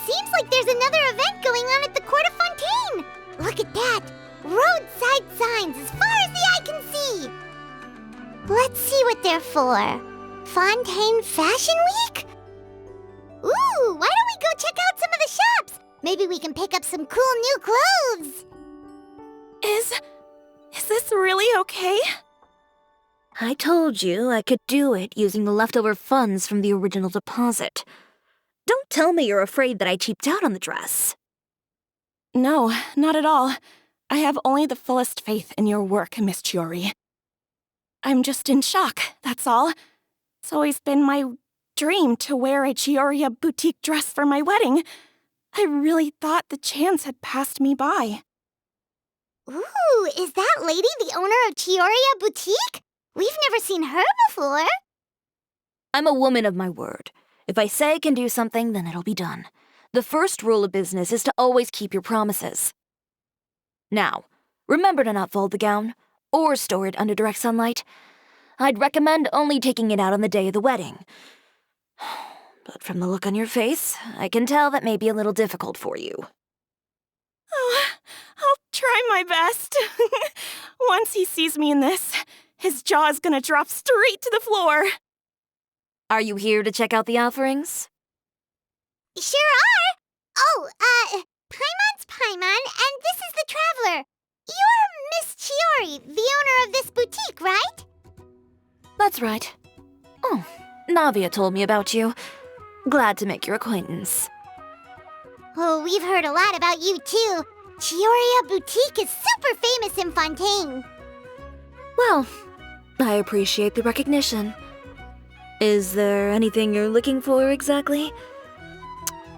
seems like there's another event going on at the Court of Fontaine! Look at that! Roadside signs as far as the eye can see! Let's see what they're for. Fontaine Fashion Week? Ooh, why don't we go check out some of the shops? Maybe we can pick up some cool new clothes! Is this really okay? I told you I could do it using the leftover funds from the original deposit. Don't tell me you're afraid that I cheaped out on the dress. No, not at all. I have only the fullest faith in your work, Miss Chiori. I'm just in shock, that's all. It's always been my dream to wear a Chioria boutique dress for my wedding. I really thought the chance had passed me by. Ooh, is that lady the owner of Chioria Boutique? We've never seen her before. I'm a woman of my word. If I say I can do something, then it'll be done. The first rule of business is to always keep your promises. Now, remember to not fold the gown, or store it under direct sunlight. I'd recommend only taking it out on the day of the wedding. But from the look on your face, I can tell that may be a little difficult for you. Oh, I'll try my best. Once he sees me in this, his jaw's gonna drop straight to the floor. Are you here to check out the offerings? Sure are! Oh, Paimon's Paimon, and this is the Traveler. You're Miss Chiori, the owner of this boutique, right? That's right. Oh, Navia told me about you. Glad to make your acquaintance. Oh, we've heard a lot about you, too. Chioria Boutique is super famous in Fontaine. Well, I appreciate the recognition. Is there anything you're looking for exactly?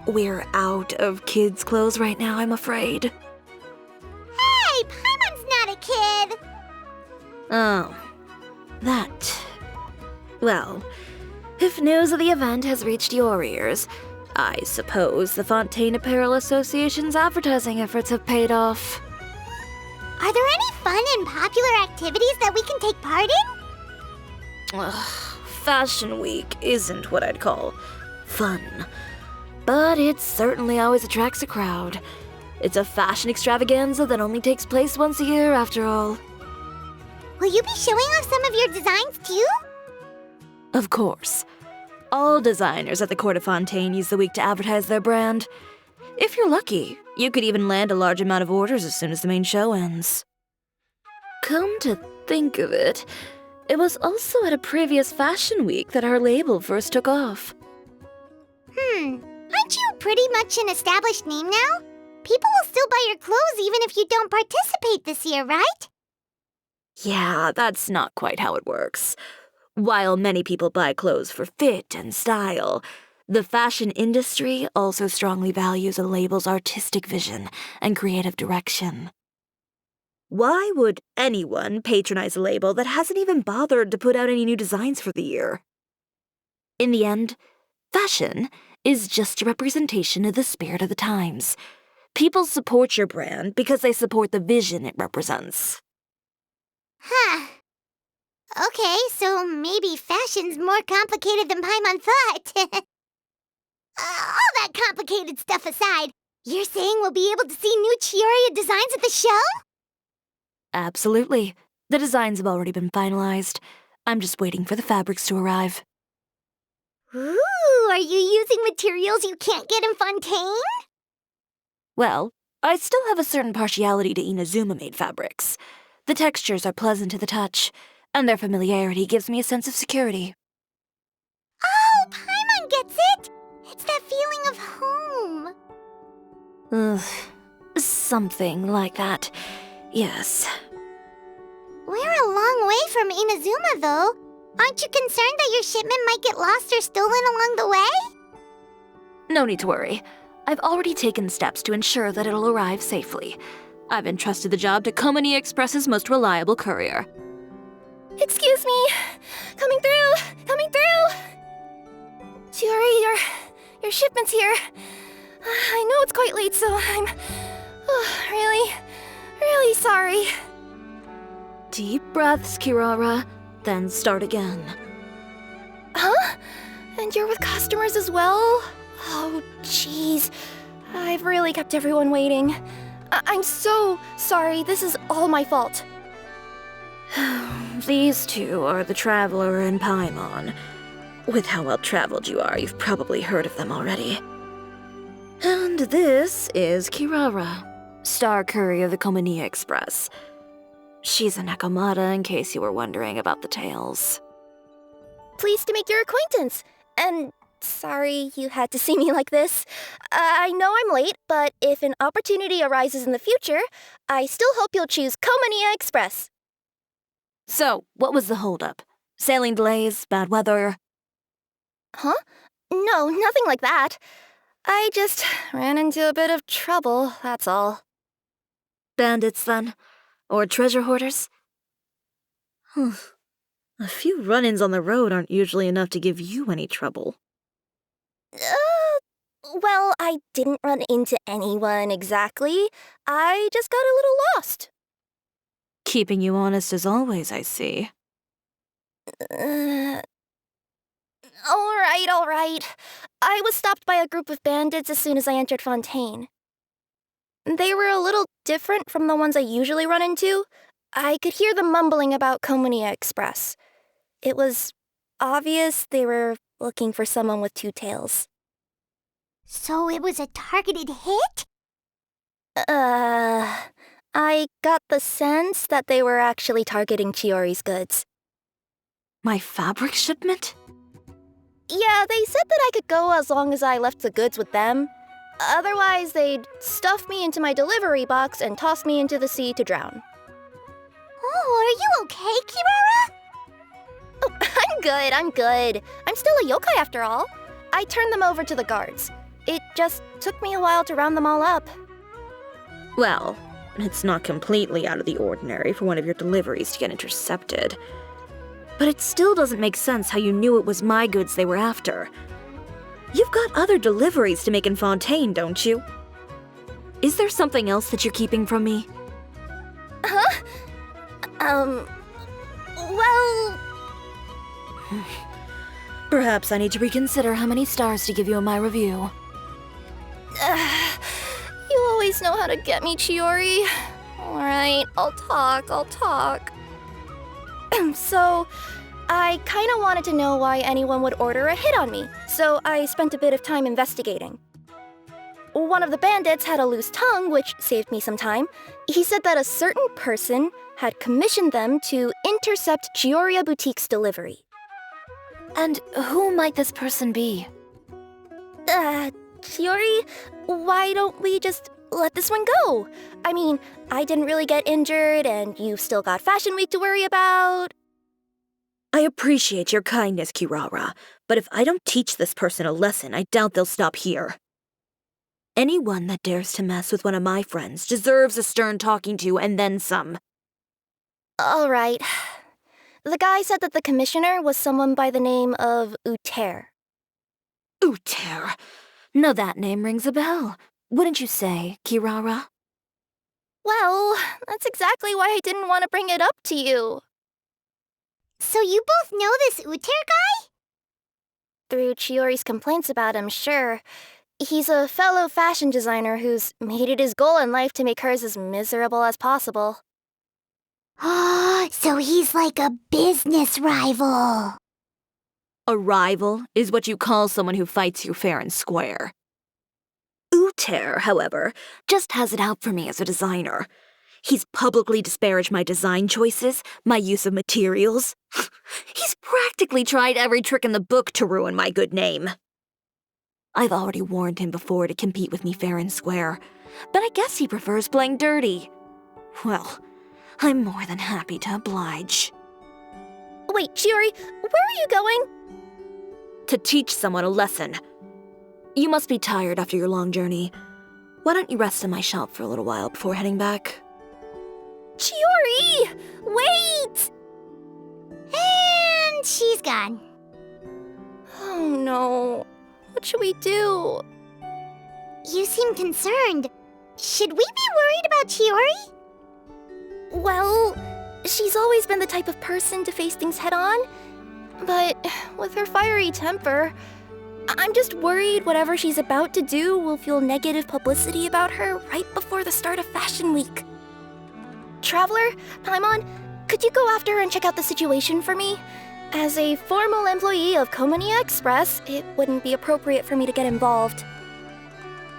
We're out of kids' clothes right now, I'm afraid. Hey, Paimon's not a kid! Oh, that. Well, if news of the event has reached your ears, I suppose the Fontaine Apparel Association's advertising efforts have paid off. Are there any fun and popular activities that we can take part in? Ugh, Fashion Week isn't what I'd call fun. But it certainly always attracts a crowd. It's a fashion extravaganza that only takes place once a year, after all. Will you be showing off some of your designs, too? Of course. All designers at the Court of Fontaine use the week to advertise their brand. If you're lucky, you could even land a large amount of orders as soon as the main show ends. Come to think of it, it was also at a previous Fashion Week that our label first took off. Aren't you pretty much an established name now? People will still buy your clothes even if you don't participate this year, right? Yeah, that's not quite how it works. While many people buy clothes for fit and style, the fashion industry also strongly values a label's artistic vision and creative direction. Why would anyone patronize a label that hasn't even bothered to put out any new designs for the year? In the end, fashion is just a representation of the spirit of the times. People support your brand because they support the vision it represents. Huh. Okay, so maybe fashion's more complicated than Paimon thought. All that complicated stuff aside, you're saying we'll be able to see new Chioria designs at the show? Absolutely. The designs have already been finalized. I'm just waiting for the fabrics to arrive. Ooh, are you using materials you can't get in Fontaine? Well, I still have a certain partiality to Inazuma-made fabrics. The textures are pleasant to the touch, and their familiarity gives me a sense of security. Oh, Paimon gets it! It's that feeling of home. Something like that. Yes. We're a long way from Inazuma, though. Aren't you concerned that your shipment might get lost or stolen along the way? No need to worry. I've already taken steps to ensure that it'll arrive safely. I've entrusted the job to Komani Express's most reliable courier. Excuse me! Coming through! Coming through! Chiori, your shipment's here. I know it's quite late, so I'm really sorry. Deep breaths, Kirara, then start again. Huh? And you're with customers as well? Oh, jeez. I've really kept everyone waiting. I'm so sorry. This is all my fault. These two are the Traveler and Paimon. With how well-traveled you are, you've probably heard of them already. And this is Kirara, Star Courier of the Komania Express. She's a Nakamata, in case you were wondering about the tales. Pleased to make your acquaintance. And sorry you had to see me like this. I know I'm late, but if an opportunity arises in the future, I still hope you'll choose Komania Express. So, what was the holdup? Sailing delays, bad weather? Huh? No, nothing like that. I just ran into a bit of trouble, that's all. Bandits, then? Or treasure hoarders? A few run-ins on the road aren't usually enough to give you any trouble. Well, I didn't run into anyone exactly. I just got a little lost. Keeping you honest as always, I see. All right. I was stopped by a group of bandits as soon as I entered Fontaine. They were a little different from the ones I usually run into. I could hear them mumbling about Komania Express. It was obvious they were looking for someone with two tails. So it was a targeted hit? I got the sense that they were actually targeting Chiori's goods. My fabric shipment? Yeah, they said that I could go as long as I left the goods with them. Otherwise, they'd stuff me into my delivery box and toss me into the sea to drown. Oh, are you okay, Kirara? Oh, I'm good. I'm still a yokai after all. I turned them over to the guards. It just took me a while to round them all up. Well, it's not completely out of the ordinary for one of your deliveries to get intercepted. But it still doesn't make sense how you knew it was my goods they were after. You've got other deliveries to make in Fontaine, don't you? Is there something else that you're keeping from me? Huh? Well... Perhaps I need to reconsider how many stars to give you in my review. You always know how to get me, Chiori. Alright, I'll talk. So, I kinda wanted to know why anyone would order a hit on me, so I spent a bit of time investigating. One of the bandits had a loose tongue, which saved me some time. He said that a certain person had commissioned them to intercept Chioria Boutique's delivery. And who might this person be? Chiori, why don't we just let this one go? I mean, I didn't really get injured, and you've still got Fashion Week to worry about. I appreciate your kindness, Kirara, but if I don't teach this person a lesson, I doubt they'll stop here. Anyone that dares to mess with one of my friends deserves a stern talking to and then some. All right. The guy said that the commissioner was someone by the name of Uter. Uter. Now that name rings a bell. Wouldn't you say, Kirara? Well, that's exactly why I didn't want to bring it up to you. So you both know this Uter guy? Through Chiori's complaints about him, sure. He's a fellow fashion designer who's made it his goal in life to make hers as miserable as possible. So he's like a business rival. A rival is what you call someone who fights you fair and square. Uter, however, just has it out for me as a designer. He's publicly disparaged my design choices, my use of materials. He's practically tried every trick in the book to ruin my good name. I've already warned him before to compete with me fair and square, but I guess he prefers playing dirty. Well, I'm more than happy to oblige. Wait, Chiori, where are you going? To teach someone a lesson. You must be tired after your long journey. Why don't you rest in my shop for a little while before heading back? Chiori! Wait! And she's gone. Oh no. What should we do? You seem concerned. Should we be worried about Chiori? Well, she's always been the type of person to face things head on. But with her fiery temper, I'm just worried whatever she's about to do will fuel negative publicity about her right before the start of Fashion Week. Traveler, Paimon, could you go after her and check out the situation for me? As a formal employee of Komonia Express, it wouldn't be appropriate for me to get involved.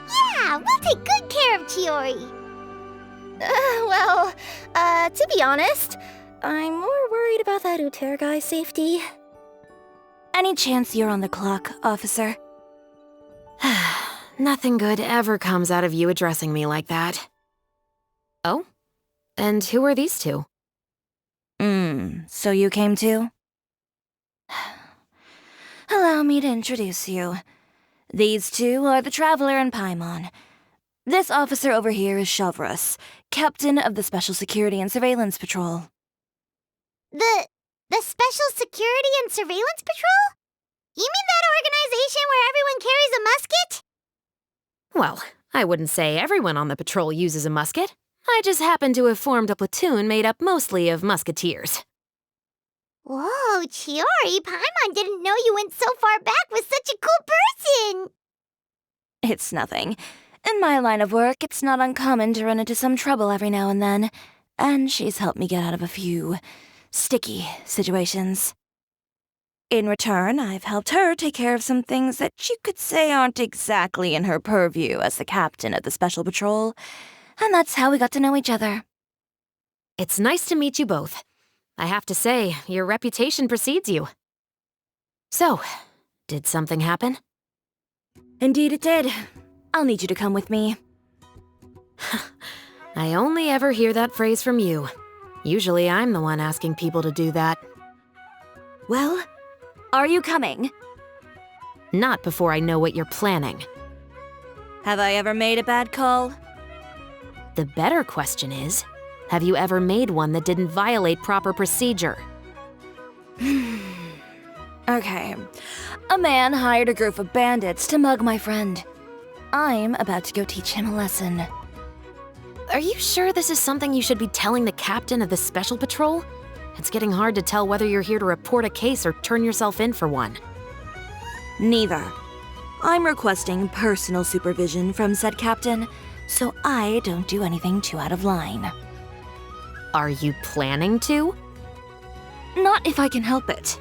Yeah, we'll take good care of Chiori. To be honest, I'm more worried about that Uter guy's safety. Any chance you're on the clock, officer? Nothing good ever comes out of you addressing me like that. Oh? And who are these two? So you came too? Allow me to introduce you. These two are the Traveler and Paimon. This officer over here is Chevros, captain of the Special Security and Surveillance Patrol. The Special Security and Surveillance Patrol? You mean that organization where everyone carries a musket? Well, I wouldn't say everyone on the patrol uses a musket. I just happen to have formed a platoon made up mostly of musketeers. Whoa, Chiori, Paimon didn't know you went so far back with such a cool person! It's nothing. In my line of work, it's not uncommon to run into some trouble every now and then, and she's helped me get out of a few sticky situations. In return, I've helped her take care of some things that you could say aren't exactly in her purview as the captain of the Special Patrol, and that's how we got to know each other. It's nice to meet you both. I have to say, your reputation precedes you. So, did something happen? Indeed it did. I'll need you to come with me. I only ever hear that phrase from you. Usually I'm the one asking people to do that. Well, are you coming? Not before I know what you're planning. Have I ever made a bad call? The better question is, have you ever made one that didn't violate proper procedure? Okay. A man hired a group of bandits to mug my friend. I'm about to go teach him a lesson. Are you sure this is something you should be telling the captain of the Special Patrol? It's getting hard to tell whether you're here to report a case or turn yourself in for one. Neither. I'm requesting personal supervision from said captain, so I don't do anything too out of line. Are you planning to? Not if I can help it.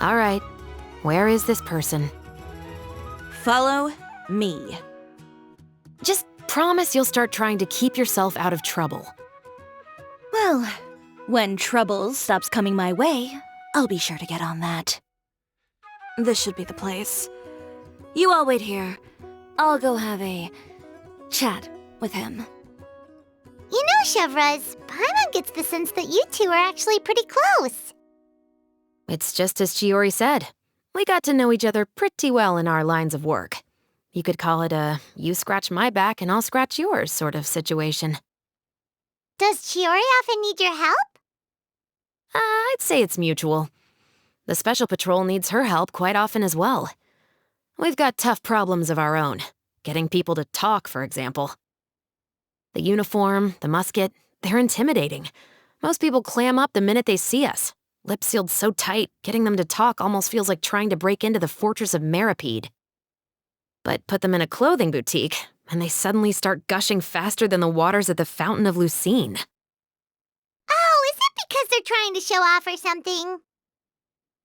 All right. Where is this person? Follow me. Just promise you'll start trying to keep yourself out of trouble. Well, when trouble stops coming my way, I'll be sure to get on that. This should be the place. You all wait here. I'll go have a chat with him. You know, Chevros, Paimon gets the sense that you two are actually pretty close. It's just as Chiori said. We got to know each other pretty well in our lines of work. You could call it a you scratch my back and I'll scratch yours sort of situation. Does Chiori often need your help? I'd say it's mutual. The Special Patrol needs her help quite often as well. We've got tough problems of our own. Getting people to talk, for example. The uniform, the musket, they're intimidating. Most people clam up the minute they see us. Lips sealed so tight, getting them to talk almost feels like trying to break into the fortress of Meripede. But put them in a clothing boutique, and they suddenly start gushing faster than the waters at the Fountain of Lucine. Oh, is it because they're trying to show off or something?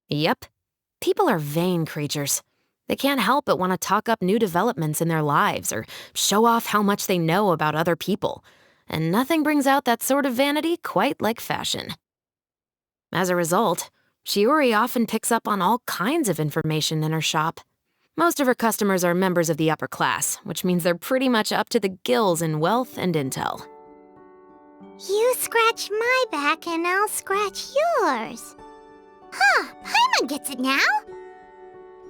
Yep. People are vain creatures. They can't help but want to talk up new developments in their lives or show off how much they know about other people. And nothing brings out that sort of vanity quite like fashion. As a result, Chiori often picks up on all kinds of information in her shop. Most of her customers are members of the upper class, which means they're pretty much up to the gills in wealth and intel. You scratch my back and I'll scratch yours. Huh, Paimon gets it now.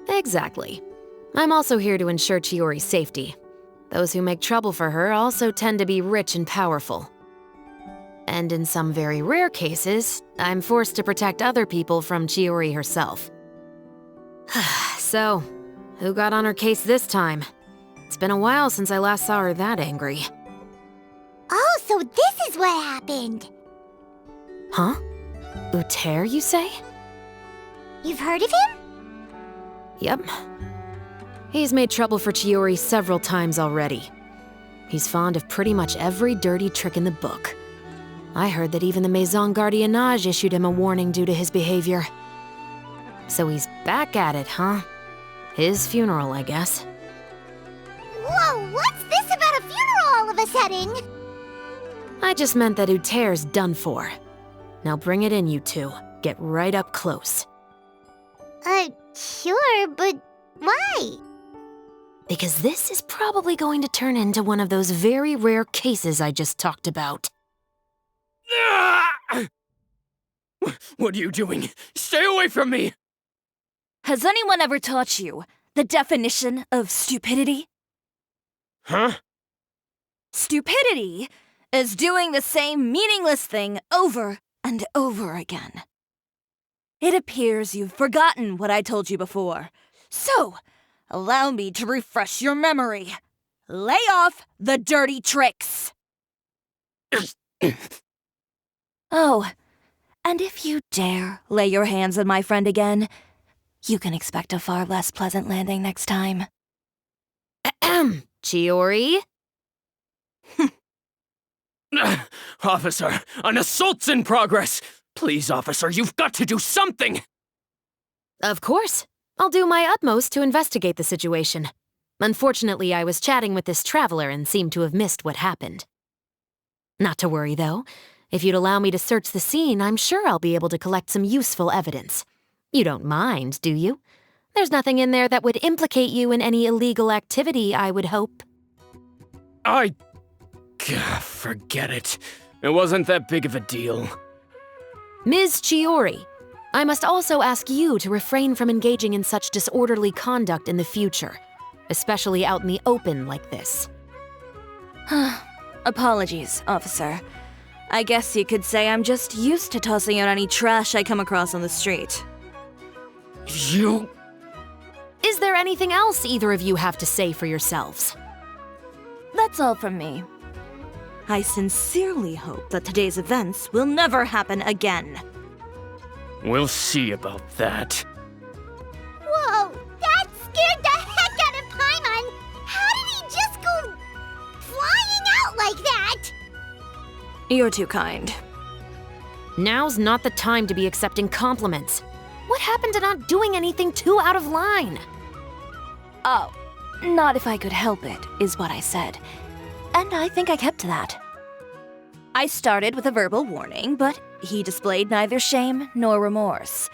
Exactly. I'm also here to ensure Chiori's safety. Those who make trouble for her also tend to be rich and powerful. And in some very rare cases, I'm forced to protect other people from Chiori herself. So, who got on her case this time? It's been a while since I last saw her that angry. Oh, so this is what happened. Huh? Uter, you say? You've heard of him? Yep. He's made trouble for Chiori several times already. He's fond of pretty much every dirty trick in the book. I heard that even the Maison Gardiennage issued him a warning due to his behavior. So he's back at it, huh? His funeral, I guess. Whoa, what's this about a funeral all of a sudden? I just meant that Uter's done for. Now bring it in, you two. Get right up close. Sure, but why? Because this is probably going to turn into one of those very rare cases I just talked about. What are you doing? Stay away from me! Has anyone ever taught you the definition of stupidity? Huh? Stupidity is doing the same meaningless thing over and over again. It appears you've forgotten what I told you before. So, allow me to refresh your memory. Lay off the dirty tricks! Oh, and if you dare lay your hands on my friend again, you can expect a far less pleasant landing next time. Ahem. Chiori? Officer, an assault's in progress! Please, officer, you've got to do something! Of course. I'll do my utmost to investigate the situation. Unfortunately, I was chatting with this traveler and seemed to have missed what happened. Not to worry, though. If you'd allow me to search the scene, I'm sure I'll be able to collect some useful evidence. You don't mind, do you? There's nothing in there that would implicate you in any illegal activity, I would hope. Forget it. It wasn't that big of a deal. Ms. Chiori, I must also ask you to refrain from engaging in such disorderly conduct in the future, especially out in the open like this. Apologies, officer. I guess you could say I'm just used to tossing out any trash I come across on the street. You... Is there anything else either of you have to say for yourselves? That's all from me. I sincerely hope that today's events will never happen again. We'll see about that. Whoa, that scared the heck out of Paimon! How did he just go flying out like that? You're too kind. Now's not the time to be accepting compliments. What happened to not doing anything too out of line? Oh, not if I could help it, is what I said. And I think I kept to that. I started with a verbal warning, but he displayed neither shame nor remorse.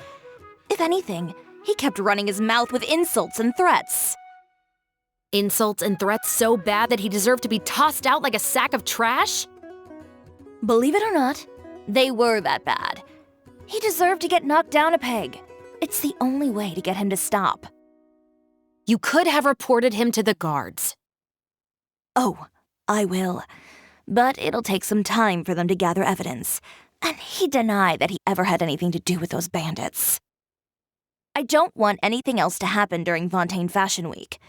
If anything, he kept running his mouth with insults and threats. Insults and threats so bad that he deserved to be tossed out like a sack of trash? Believe it or not, they were that bad. He deserved to get knocked down a peg. It's the only way to get him to stop. You could have reported him to the guards. Oh, I will. But it'll take some time for them to gather evidence. And he denied that he ever had anything to do with those bandits. I don't want anything else to happen during Fontaine Fashion Week.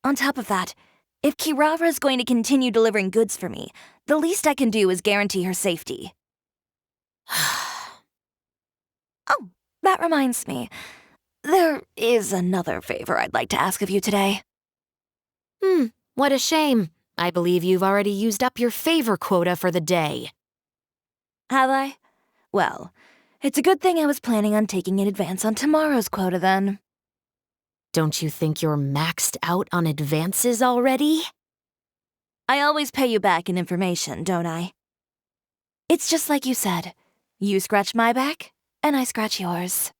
On top of that, if Kirara is going to continue delivering goods for me, the least I can do is guarantee her safety. Oh, that reminds me. There is another favor I'd like to ask of you today. What a shame. I believe you've already used up your favor quota for the day. Have I? Well, it's a good thing I was planning on taking an advance on tomorrow's quota then. Don't you think you're maxed out on advances already? I always pay you back in information, don't I? It's just like you said. You scratch my back, and I scratch yours.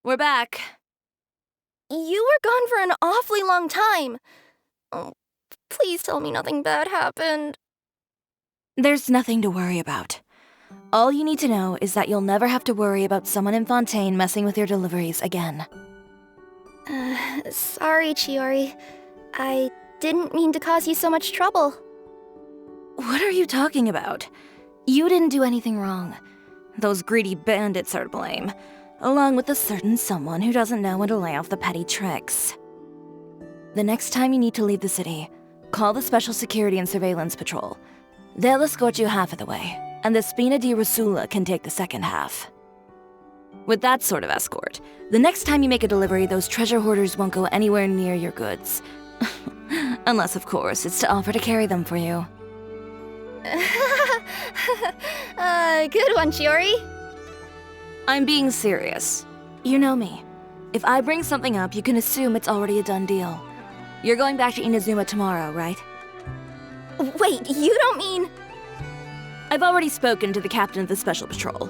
We're back. You were gone for an awfully long time. Oh, please tell me nothing bad happened. There's nothing to worry about. All you need to know is that you'll never have to worry about someone in Fontaine messing with your deliveries again. Sorry, Chiori. I didn't mean to cause you so much trouble. What are you talking about? You didn't do anything wrong. Those greedy bandits are to blame, along with a certain someone who doesn't know when to lay off the petty tricks. The next time you need to leave the city, call the Special Security and Surveillance Patrol. They'll escort you half of the way, and the Spina di Rosula can take the second half. With that sort of escort, the next time you make a delivery, those treasure hoarders won't go anywhere near your goods. Unless, of course, it's to offer to carry them for you. Good one, Chiori. I'm being serious. You know me. If I bring something up, you can assume it's already a done deal. You're going back to Inazuma tomorrow, right? Wait, you don't mean... I've already spoken to the captain of the Special Patrol.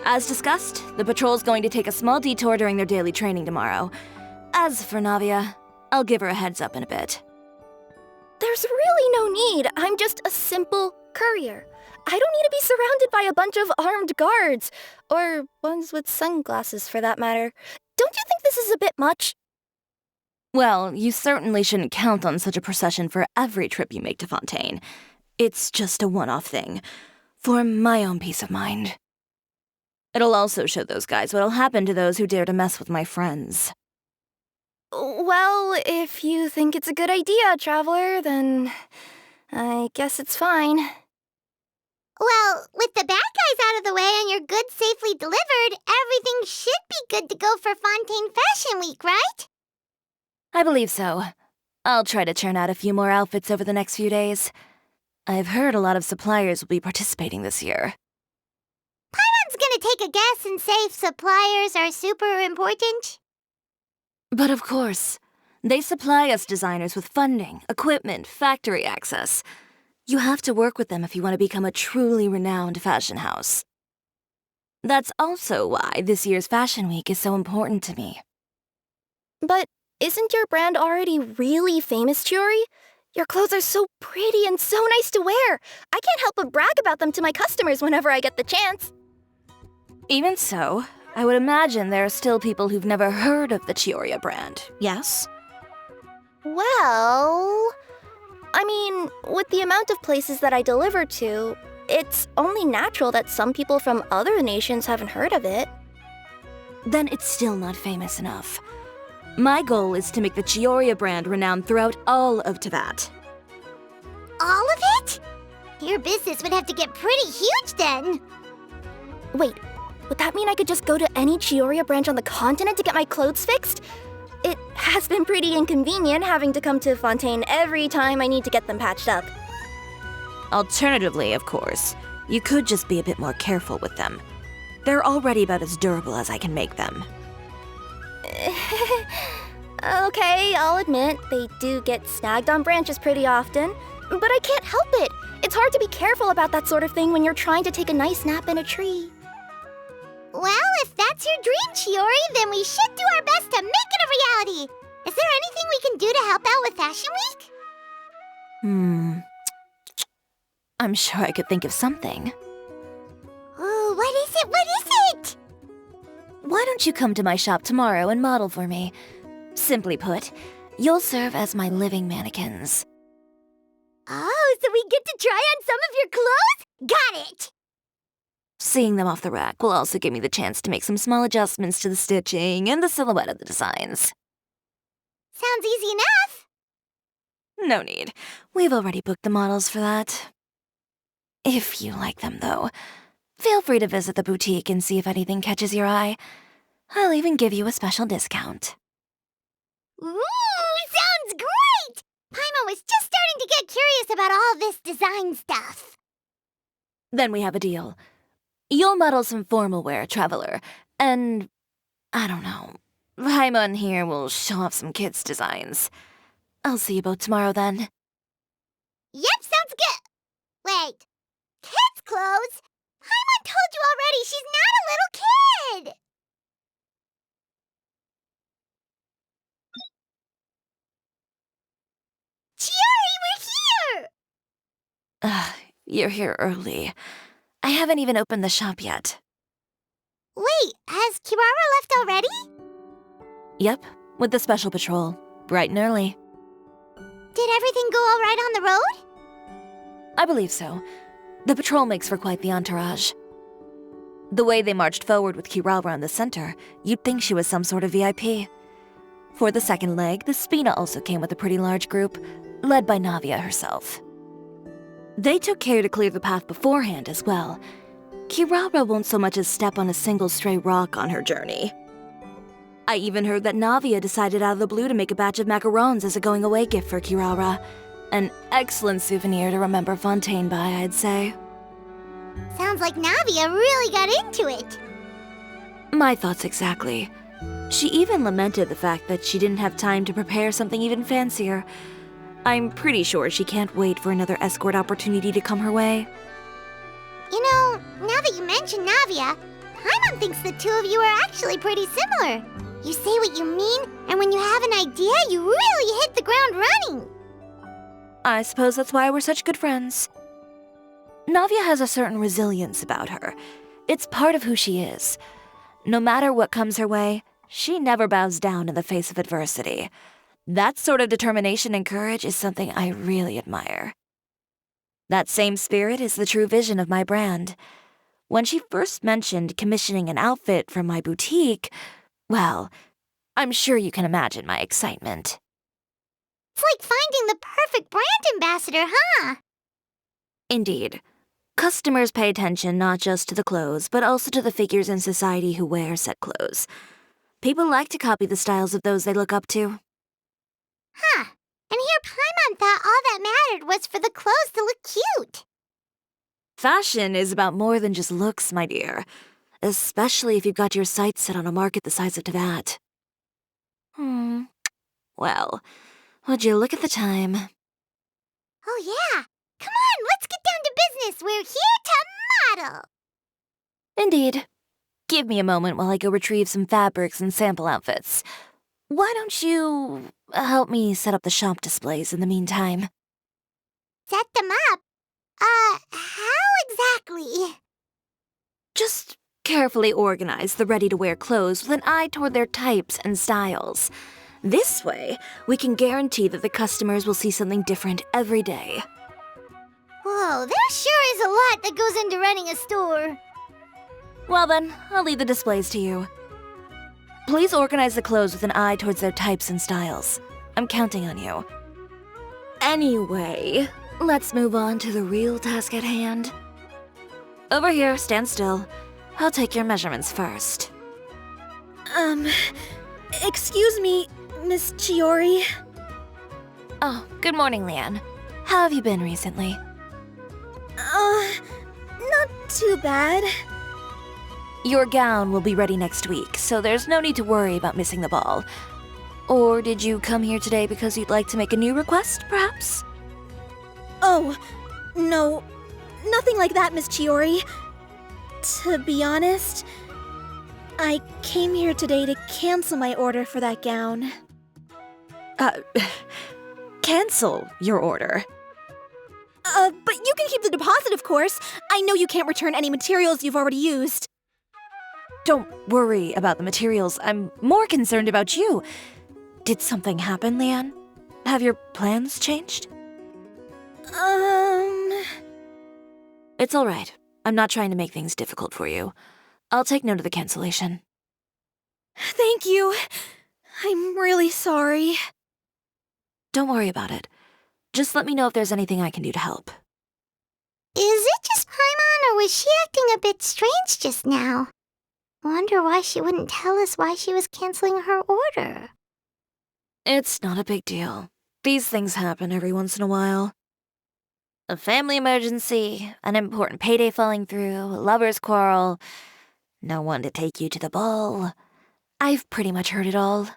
As discussed, the patrol's going to take a small detour during their daily training tomorrow. As for Navia, I'll give her a heads up in a bit. There's really no need. I'm just a simple courier. I don't need to be surrounded by a bunch of armed guards. Or ones with sunglasses, for that matter. Don't you think this is a bit much? Well, you certainly shouldn't count on such a procession for every trip you make to Fontaine. It's just a one-off thing, for my own peace of mind. It'll also show those guys what'll happen to those who dare to mess with my friends. Well, if you think it's a good idea, Traveler, then I guess it's fine. Well, with the bad guys out of the way and your goods safely delivered, everything should be good to go for Fontaine Fashion Week, right? I believe so. I'll try to churn out a few more outfits over the next few days. I've heard a lot of suppliers will be participating this year. Paimon's gonna take a guess and say suppliers are super important. But of course, they supply us designers with funding, equipment, factory access. You have to work with them if you want to become a truly renowned fashion house. That's also why this year's Fashion Week is so important to me. But isn't your brand already really famous, Chiori? Your clothes are so pretty and so nice to wear. I can't help but brag about them to my customers whenever I get the chance. Even so, I would imagine there are still people who've never heard of the Cisoria brand, yes? Well... I mean, with the amount of places that I deliver to, it's only natural that some people from other nations haven't heard of it. Then it's still not famous enough. My goal is to make the Cisoria brand renowned throughout all of Teyvat. All of it? Your business would have to get pretty huge then. Wait, would that mean I could just go to any Cisoria branch on the continent to get my clothes fixed? It has been pretty inconvenient having to come to Fontaine every time I need to get them patched up. Alternatively, of course, you could just be a bit more careful with them. They're already about as durable as I can make them. Okay, I'll admit, they do get snagged on branches pretty often, but I can't help it. It's hard to be careful about that sort of thing when you're trying to take a nice nap in a tree. Well, if that's your dream, Chiori, then we should do our best to make it a reality. Is there anything we can do to help out with Fashion Week? I'm sure I could think of something. Ooh, what is it? What is it? Why don't you come to my shop tomorrow and model for me? Simply put, you'll serve as my living mannequins. Oh, so we get to try on some of your clothes? Got it! Seeing them off the rack will also give me the chance to make some small adjustments to the stitching and the silhouette of the designs. Sounds easy enough. No need. We've already booked the models for that. If you like them, though, feel free to visit the boutique and see if anything catches your eye. I'll even give you a special discount. Ooh, sounds great! Paimon was just starting to get curious about all this design stuff. Then we have a deal. You'll model some formal wear, Traveler, and I don't know. Paimon here will show off some kids' designs. I'll see you both tomorrow then. Yep, sounds good. Wait, kids' clothes? Paimon told you already she's not a little kid. Chiori, we're here! You're here early. I haven't even opened the shop yet. Wait, has Kirara left already? Yep, with the Special Patrol, bright and early. Did everything go all right on the road? I believe so. The patrol makes for quite the entourage. The way they marched forward with Kirara in the center, you'd think she was some sort of VIP. For the second leg, the Spina also came with a pretty large group, led by Navia herself. They took care to clear the path beforehand as well. Kirara won't so much as step on a single stray rock on her journey. I even heard that Navia decided out of the blue to make a batch of macarons as a going-away gift for Kirara. An excellent souvenir to remember Fontaine by, I'd say. Sounds like Navia really got into it. My thoughts exactly. She even lamented the fact that she didn't have time to prepare something even fancier. I'm pretty sure she can't wait for another escort opportunity to come her way. You know, now that you mention Navia, Paimon thinks the two of you are actually pretty similar. You say what you mean, and when you have an idea, you really hit the ground running. I suppose that's why we're such good friends. Navia has a certain resilience about her. It's part of who she is. No matter what comes her way, she never bows down in the face of adversity. That sort of determination and courage is something I really admire. That same spirit is the true vision of my brand. When she first mentioned commissioning an outfit from my boutique, well, I'm sure you can imagine my excitement. It's like finding the perfect brand ambassador, huh? Indeed. Customers pay attention not just to the clothes, but also to the figures in society who wear said clothes. People like to copy the styles of those they look up to. Huh. And here Paimon thought all that mattered was for the clothes to look cute. Fashion is about more than just looks, my dear. Especially if you've got your sights set on a market the size of Teyvat. Well, would you look at the time? Oh yeah. Come on, let's get down to business. We're here to model. Indeed. Give me a moment while I go retrieve some fabrics and sample outfits. Why don't you help me set up the shop displays in the meantime? Set them up? How exactly? Just carefully organize the ready-to-wear clothes with an eye toward their types and styles. This way, we can guarantee that the customers will see something different every day. Whoa, there sure is a lot that goes into running a store. Well then, I'll leave the displays to you. Please organize the clothes with an eye towards their types and styles. I'm counting on you. Anyway, let's move on to the real task at hand. Over here, stand still. I'll take your measurements first. Excuse me, Miss Chiori. Oh, good morning, Leanne. How have you been recently? Not too bad. Your gown will be ready next week, so there's no need to worry about missing the ball. Or did you come here today because you'd like to make a new request, perhaps? Oh, no. Nothing like that, Miss Chiori. To be honest, I came here today to cancel my order for that gown. Cancel your order. But you can keep the deposit, of course. I know you can't return any materials you've already used. Don't worry about the materials. I'm more concerned about you. Did something happen, Leanne? Have your plans changed? It's all right. I'm not trying to make things difficult for you. I'll take note of the cancellation. Thank you. I'm really sorry. Don't worry about it. Just let me know if there's anything I can do to help. Is it just Paimon, or was she acting a bit strange just now? Wonder why she wouldn't tell us why she was canceling her order. It's not a big deal. These things happen every once in a while. A family emergency, an important payday falling through, a lover's quarrel, no one to take you to the ball. I've pretty much heard it all.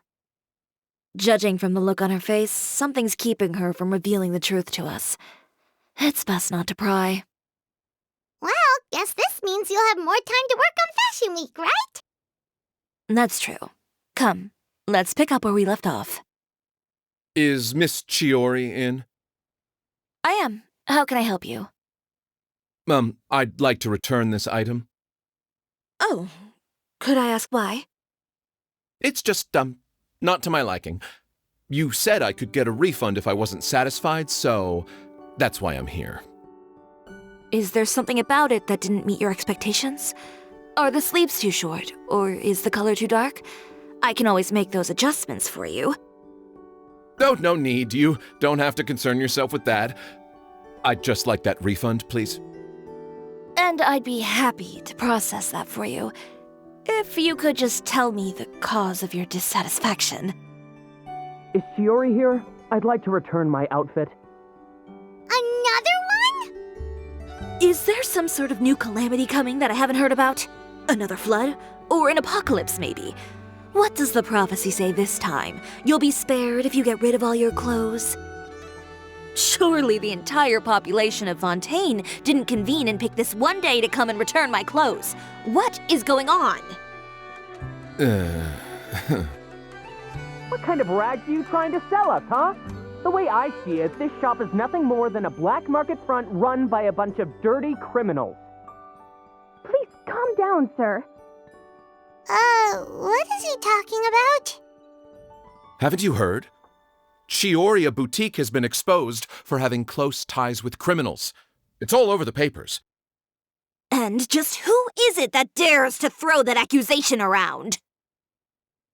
Judging from the look on her face, something's keeping her from revealing the truth to us. It's best not to pry. Well, guess this means you'll have more time to work on Fashion Week, right? That's true. Come, let's pick up where we left off. Is Miss Chiori in? I am. How can I help you? I'd like to return this item. Oh, could I ask why? It's just, not to my liking. You said I could get a refund if I wasn't satisfied, so that's why I'm here. Is there something about it that didn't meet your expectations? Are the sleeves too short, or is the color too dark? I can always make those adjustments for you. Oh, no need. You don't have to concern yourself with that. I'd just like that refund, please. And I'd be happy to process that for you, if you could just tell me the cause of your dissatisfaction. Is Chiori here? I'd like to return my outfit. Another one? Is there some sort of new calamity coming that I haven't heard about? Another flood? Or an apocalypse, maybe? What does the prophecy say this time? You'll be spared if you get rid of all your clothes? Surely the entire population of Fontaine didn't convene and pick this one day to come and return my clothes. What is going on? What kind of rags are you trying to sell us, huh? The way I see it, this shop is nothing more than a black market front run by a bunch of dirty criminals. Please calm down, sir. What is he talking about? Haven't you heard? Chiori Boutique has been exposed for having close ties with criminals. It's all over the papers. And just who is it that dares to throw that accusation around?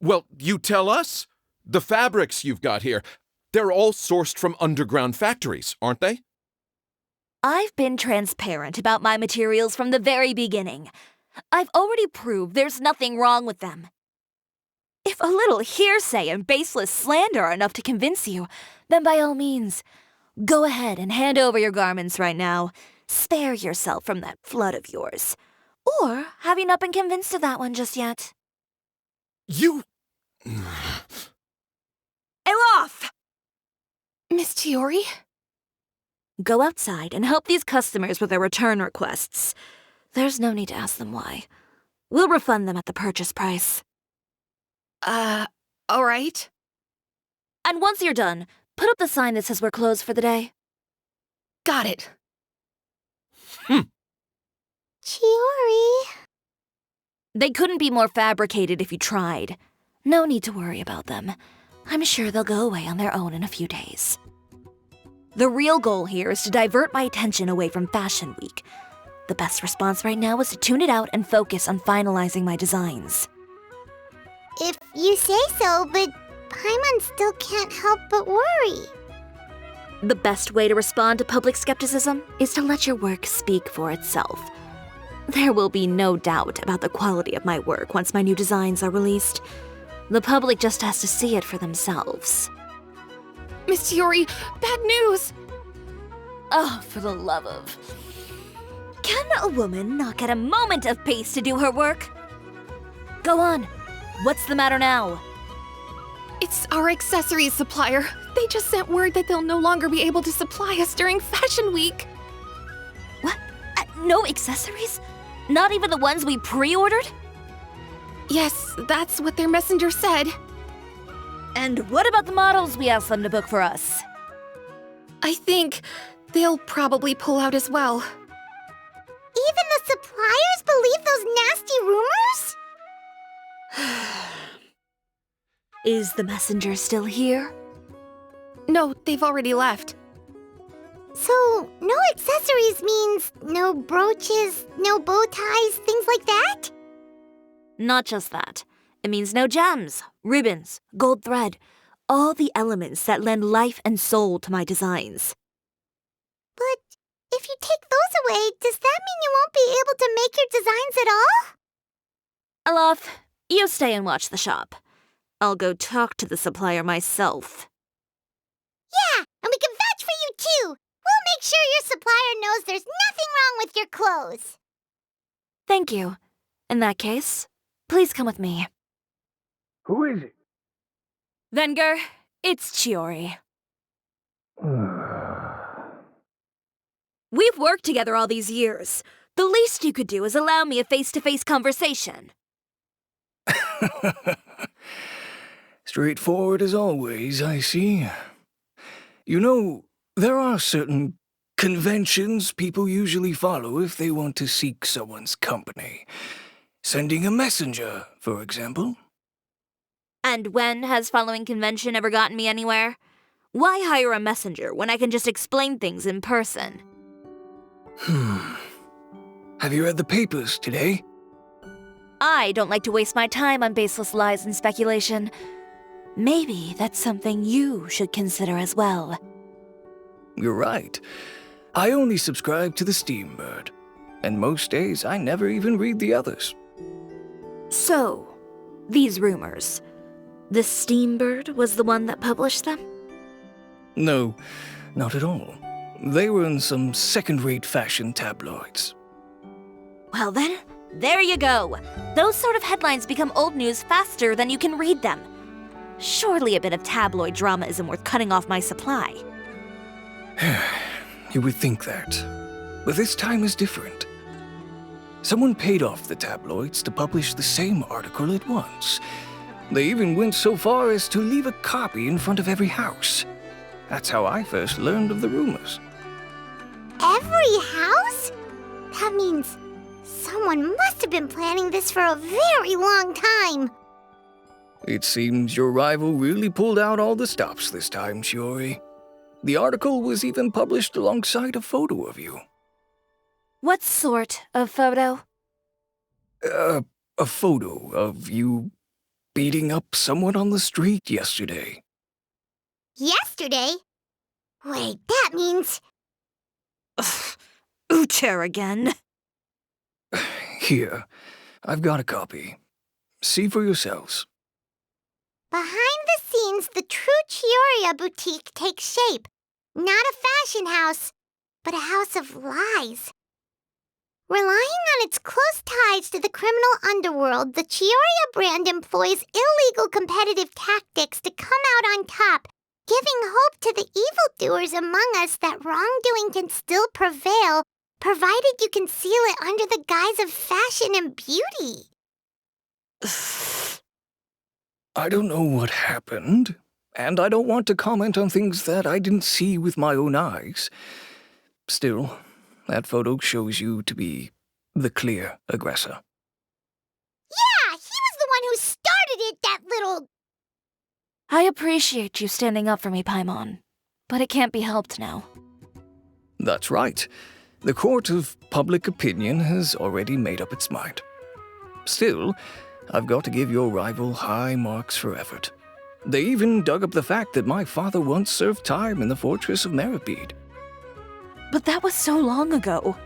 Well, you tell us. The fabrics you've got here, they're all sourced from underground factories, aren't they? I've been transparent about my materials from the very beginning. I've already proved there's nothing wrong with them. If a little hearsay and baseless slander are enough to convince you, then by all means, go ahead and hand over your garments right now. Spare yourself from that flood of yours. Or have you not been convinced of that one just yet? You... Elof! Miss Chiori? Go outside and help these customers with their return requests. There's no need to ask them why. We'll refund them at the purchase price. Alright. And once you're done, put up the sign that says we're closed for the day. Got it. Chiori. They couldn't be more fabricated if you tried. No need to worry about them. I'm sure they'll go away on their own in a few days. The real goal here is to divert my attention away from Fashion Week. The best response right now is to tune it out and focus on finalizing my designs. If you say so, but Paimon still can't help but worry. The best way to respond to public skepticism is to let your work speak for itself. There will be no doubt about the quality of my work once my new designs are released. The public just has to see it for themselves. Miss Chiori, bad news! Oh, for the love of... Can a woman not get a moment of peace to do her work? Go on. What's the matter now? It's our accessories supplier. They just sent word that they'll no longer be able to supply us during Fashion Week. What? No accessories? Not even the ones we pre-ordered? Yes, that's what their messenger said. And what about the models we asked them to book for us? I think they'll probably pull out as well. Even the suppliers believe those nasty rumors? Is the messenger still here? No, they've already left. So, no accessories means no brooches, no bow ties, things like that? Not just that. It means no gems, ribbons, gold thread, all the elements that lend life and soul to my designs. But if you take those away, does that mean you won't be able to make your designs at all? Elof, you stay and watch the shop. I'll go talk to the supplier myself. Yeah, and we can vouch for you too. We'll make sure your supplier knows there's nothing wrong with your clothes. Thank you. In that case, please come with me. Who is it? Venger, it's Chiori. We've worked together all these years. The least you could do is allow me a face-to-face conversation. Straightforward as always, I see. You know, there are certain conventions people usually follow if they want to seek someone's company. Sending a messenger, for example. And when has following convention ever gotten me anywhere? Why hire a messenger when I can just explain things in person? Have you read the papers today? I don't like to waste my time on baseless lies and speculation. Maybe that's something you should consider as well. You're right. I only subscribe to the Steambird. and most days I never even read the others. So, these rumors. The Steambird was the one that published them? No, not at all. They were in some second-rate fashion tabloids. Well then, there you go. Those sort of headlines become old news faster than you can read them. Surely a bit of tabloid drama isn't worth cutting off my supply. You would think that. But this time is different. Someone paid off the tabloids to publish the same article at once. They even went so far as to leave a copy in front of every house. That's how I first learned of the rumors. Every house? That means someone must have been planning this for a very long time. It seems your rival really pulled out all the stops this time, Chiori. The article was even published alongside a photo of you. What sort of photo? A photo of you beating up someone on the street yesterday. Yesterday? Wait, that means... Ucher again. Here, I've got a copy. See for yourselves. Behind the scenes, the true Chioria boutique takes shape. Not a fashion house, but a house of lies. Relying on its close ties to the criminal underworld, the Chioria brand employs illegal competitive tactics to come out on top, giving hope to the evildoers among us that wrongdoing can still prevail, provided you conceal it under the guise of fashion and beauty. I don't know what happened, and I don't want to comment on things that I didn't see with my own eyes. Still, that photo shows you to be the clear aggressor. Yeah, he was the one who started it, that little... I appreciate you standing up for me, Paimon, but it can't be helped now. That's right. The court of public opinion has already made up its mind. Still, I've got to give your rival high marks for effort. They even dug up the fact that my father once served time in the fortress of Meripede. But that was so long ago.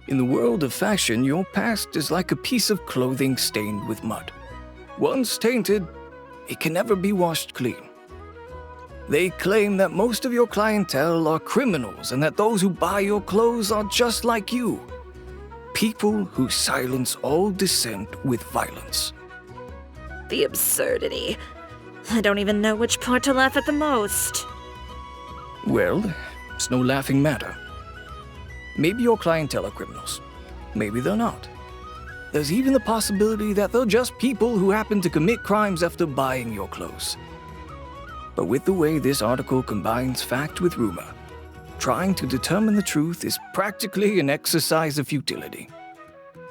In the world of fashion, your past is like a piece of clothing stained with mud. Once tainted, it can never be washed clean. They claim that most of your clientele are criminals and that those who buy your clothes are just like you. People who silence all dissent with violence. The absurdity. I don't even know which part to laugh at the most. Well, it's no laughing matter. Maybe your clientele are criminals. Maybe they're not. There's even the possibility that they're just people who happen to commit crimes after buying your clothes. But with the way this article combines fact with rumor, trying to determine the truth is practically an exercise of futility.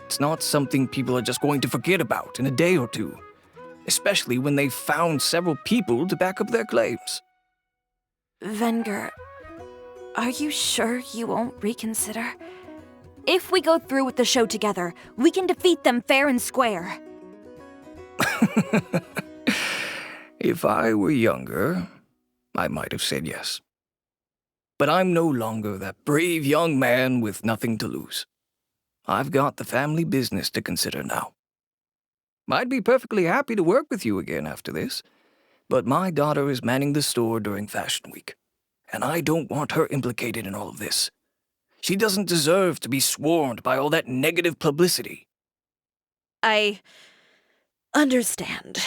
It's not something people are just going to forget about in a day or two, especially when they've found several people to back up their claims. Venger, are you sure you won't reconsider? If we go through with the show together, we can defeat them fair and square. If I were younger, I might have said yes. But I'm no longer that brave young man with nothing to lose. I've got the family business to consider now. I'd be perfectly happy to work with you again after this, but my daughter is manning the store during Fashion Week, and I don't want her implicated in all of this. She doesn't deserve to be swarmed by all that negative publicity. I understand.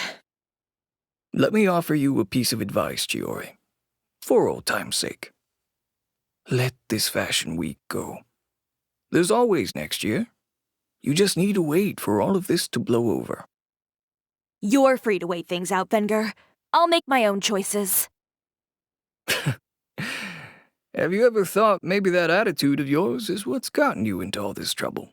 Let me offer you a piece of advice, Chiori, for old time's sake. Let this Fashion Week go. There's always next year. You just need to wait for all of this to blow over. You're free to wait things out, Venger. I'll make my own choices. Have you ever thought maybe that attitude of yours is what's gotten you into all this trouble?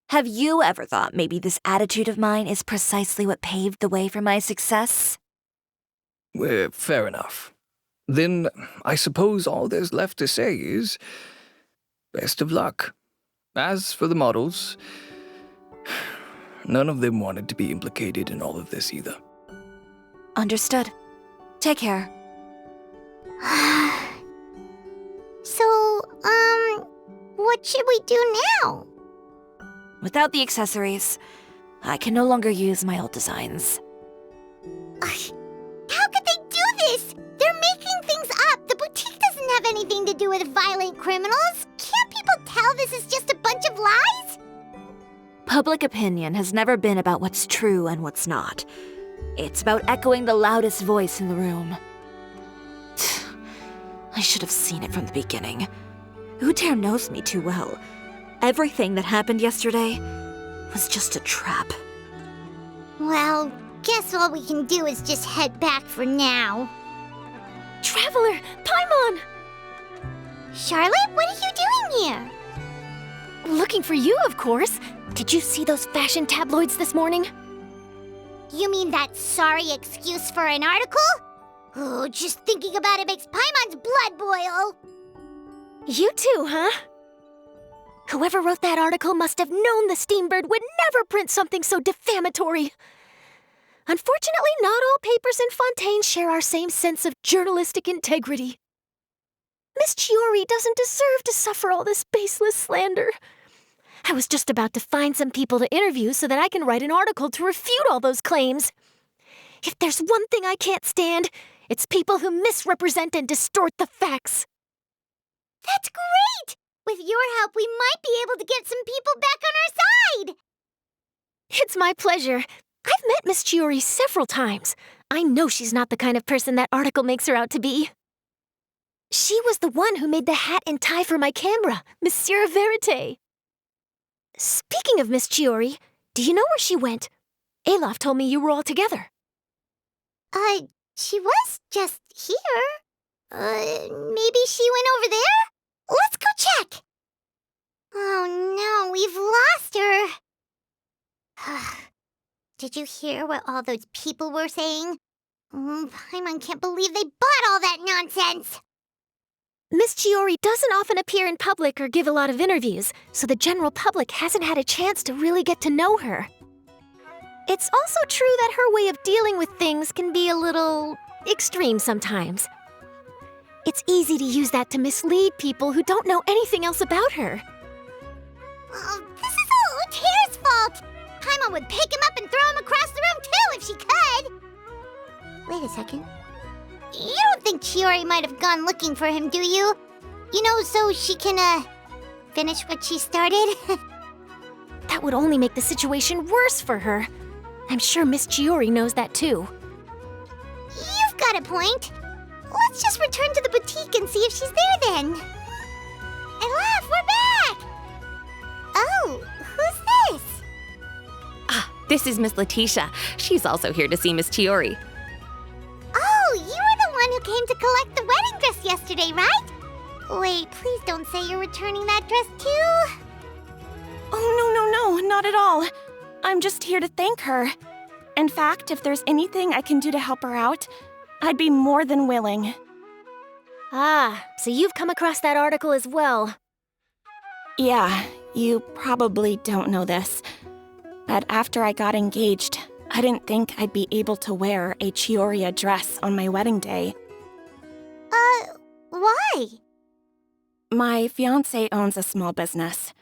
Have you ever thought maybe this attitude of mine is precisely what paved the way for my success? Well, fair enough. Then I suppose all there's left to say is, best of luck. As for the models, none of them wanted to be implicated in all of this either. Understood. Take care. So, what What should we do now? Without the accessories, I can no longer use my old designs. How could they do this? They're making things up. The boutique doesn't have anything to do with violent criminals. Can't people tell this is just a bunch of lies? Public opinion has never been about what's true and what's not. It's about echoing the loudest voice in the room. I should have seen it from the beginning. Uter knows me too well. Everything that happened yesterday was just a trap. Well, guess all we can do is just head back for now. Traveler! Paimon! Charlotte, what are you doing here? Looking for you, of course. Did you see those fashion tabloids this morning? You mean that sorry excuse for an article? Oh, just thinking about it makes Paimon's blood boil. You too, huh? Whoever wrote that article must have known the Steambird would never print something so defamatory. Unfortunately, not all papers in Fontaine share our same sense of journalistic integrity. Miss Chiori doesn't deserve to suffer all this baseless slander. I was just about to find some people to interview so that I can write an article to refute all those claims. If there's one thing I can't stand, it's people who misrepresent and distort the facts. That's great! With your help, we might be able to get some people back on our side! It's my pleasure. I've met Miss Chiori several times. I know she's not the kind of person that article makes her out to be. She was the one who made the hat and tie for my camera, Monsieur Verite. Speaking of Miss Chiori, do you know where she went? Alof told me you were all together. She was just here. Maybe she went over there? Let's go check! Oh no, we've lost her. Did you hear what all those people were saying? Paimon can't believe they bought all that nonsense! Miss Chiori doesn't often appear in public or give a lot of interviews, so the general public hasn't had a chance to really get to know her. It's also true that her way of dealing with things can be a little extreme sometimes. It's easy to use that to mislead people who don't know anything else about her. Oh, this is all Uter's fault! Paimon would pick him up and throw him across the room too if she could! Wait a second. You don't think Chiori might have gone looking for him, do you? You know, so she can, finish what she started? That would only make the situation worse for her. I'm sure Miss Chiori knows that too. You've got a point. Let's just return to the boutique and see if she's there then. And laugh, we're back! Oh, who's this? Ah, this is Miss Letitia. She's also here to see Miss Chiori. Oh, you were the one who came to collect the wedding dress yesterday, right? Wait, please don't say you're returning that dress too. Oh, no, not at all. I'm just here to thank her. In fact, if there's anything I can do to help her out, I'd be more than willing. Ah, so you've come across that article as well. Yeah, you probably don't know this, but after I got engaged, I didn't think I'd be able to wear a Cisoria dress on my wedding day. Why? My fiancé owns a small business.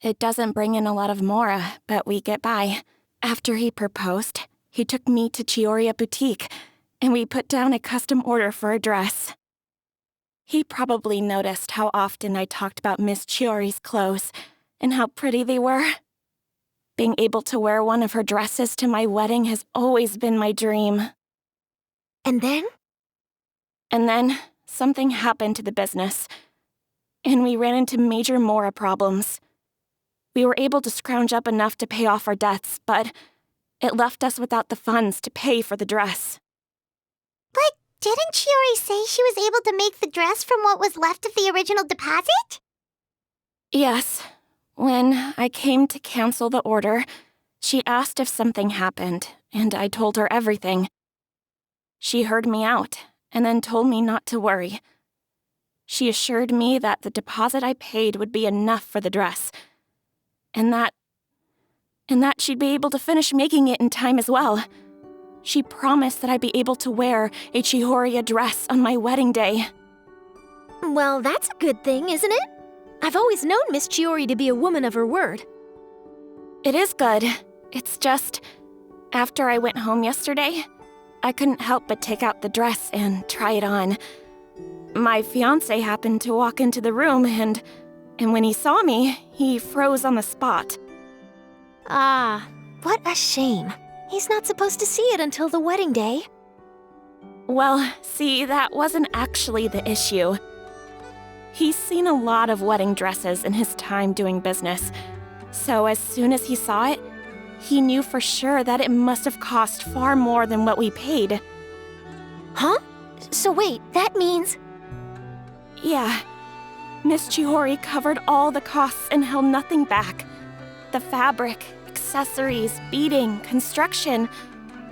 It doesn't bring in a lot of mora, but we get by. After he proposed, he took me to Cisoria Boutique, and we put down a custom order for a dress. He probably noticed how often I talked about Miss Chiori's clothes and how pretty they were. Being able to wear one of her dresses to my wedding has always been my dream. And then? And then, something happened to the business, and we ran into major mora problems. We were able to scrounge up enough to pay off our debts, but it left us without the funds to pay for the dress. But didn't Chiori say she was able to make the dress from what was left of the original deposit? Yes. When I came to cancel the order, she asked if something happened, and I told her everything. She heard me out, and then told me not to worry. She assured me that the deposit I paid would be enough for the dress, and that she'd be able to finish making it in time as well. She promised that I'd be able to wear a Cisoria dress on my wedding day. Well, that's a good thing, isn't it? I've always known Miss Chiori to be a woman of her word. It is good. It's just, after I went home yesterday, I couldn't help but take out the dress and try it on. My fiancé happened to walk into the room and when he saw me, he froze on the spot. Ah, what a shame. He's not supposed to see it until the wedding day. Well, see, that wasn't actually the issue. He's seen a lot of wedding dresses in his time doing business, so as soon as he saw it, he knew for sure that it must have cost far more than what we paid. Huh? So wait, that means... Yeah. Miss Chiori covered all the costs and held nothing back. The fabric, accessories, beading, construction.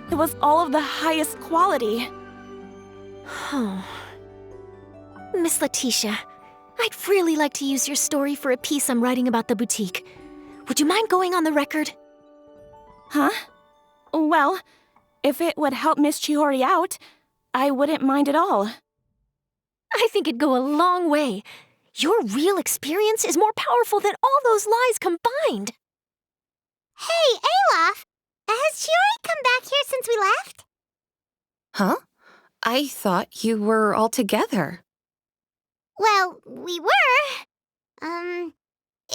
It was all of the highest quality. Miss Letitia, I'd really like to use your story for a piece I'm writing about the boutique. Would you mind going on the record? Huh? Well, if it would help Miss Chiori out, I wouldn't mind at all. I think it'd go a long way. Your real experience is more powerful than all those lies combined. Hey, Olaf! Has Chiori come back here since we left? Huh? I thought you were all together. Well, we were.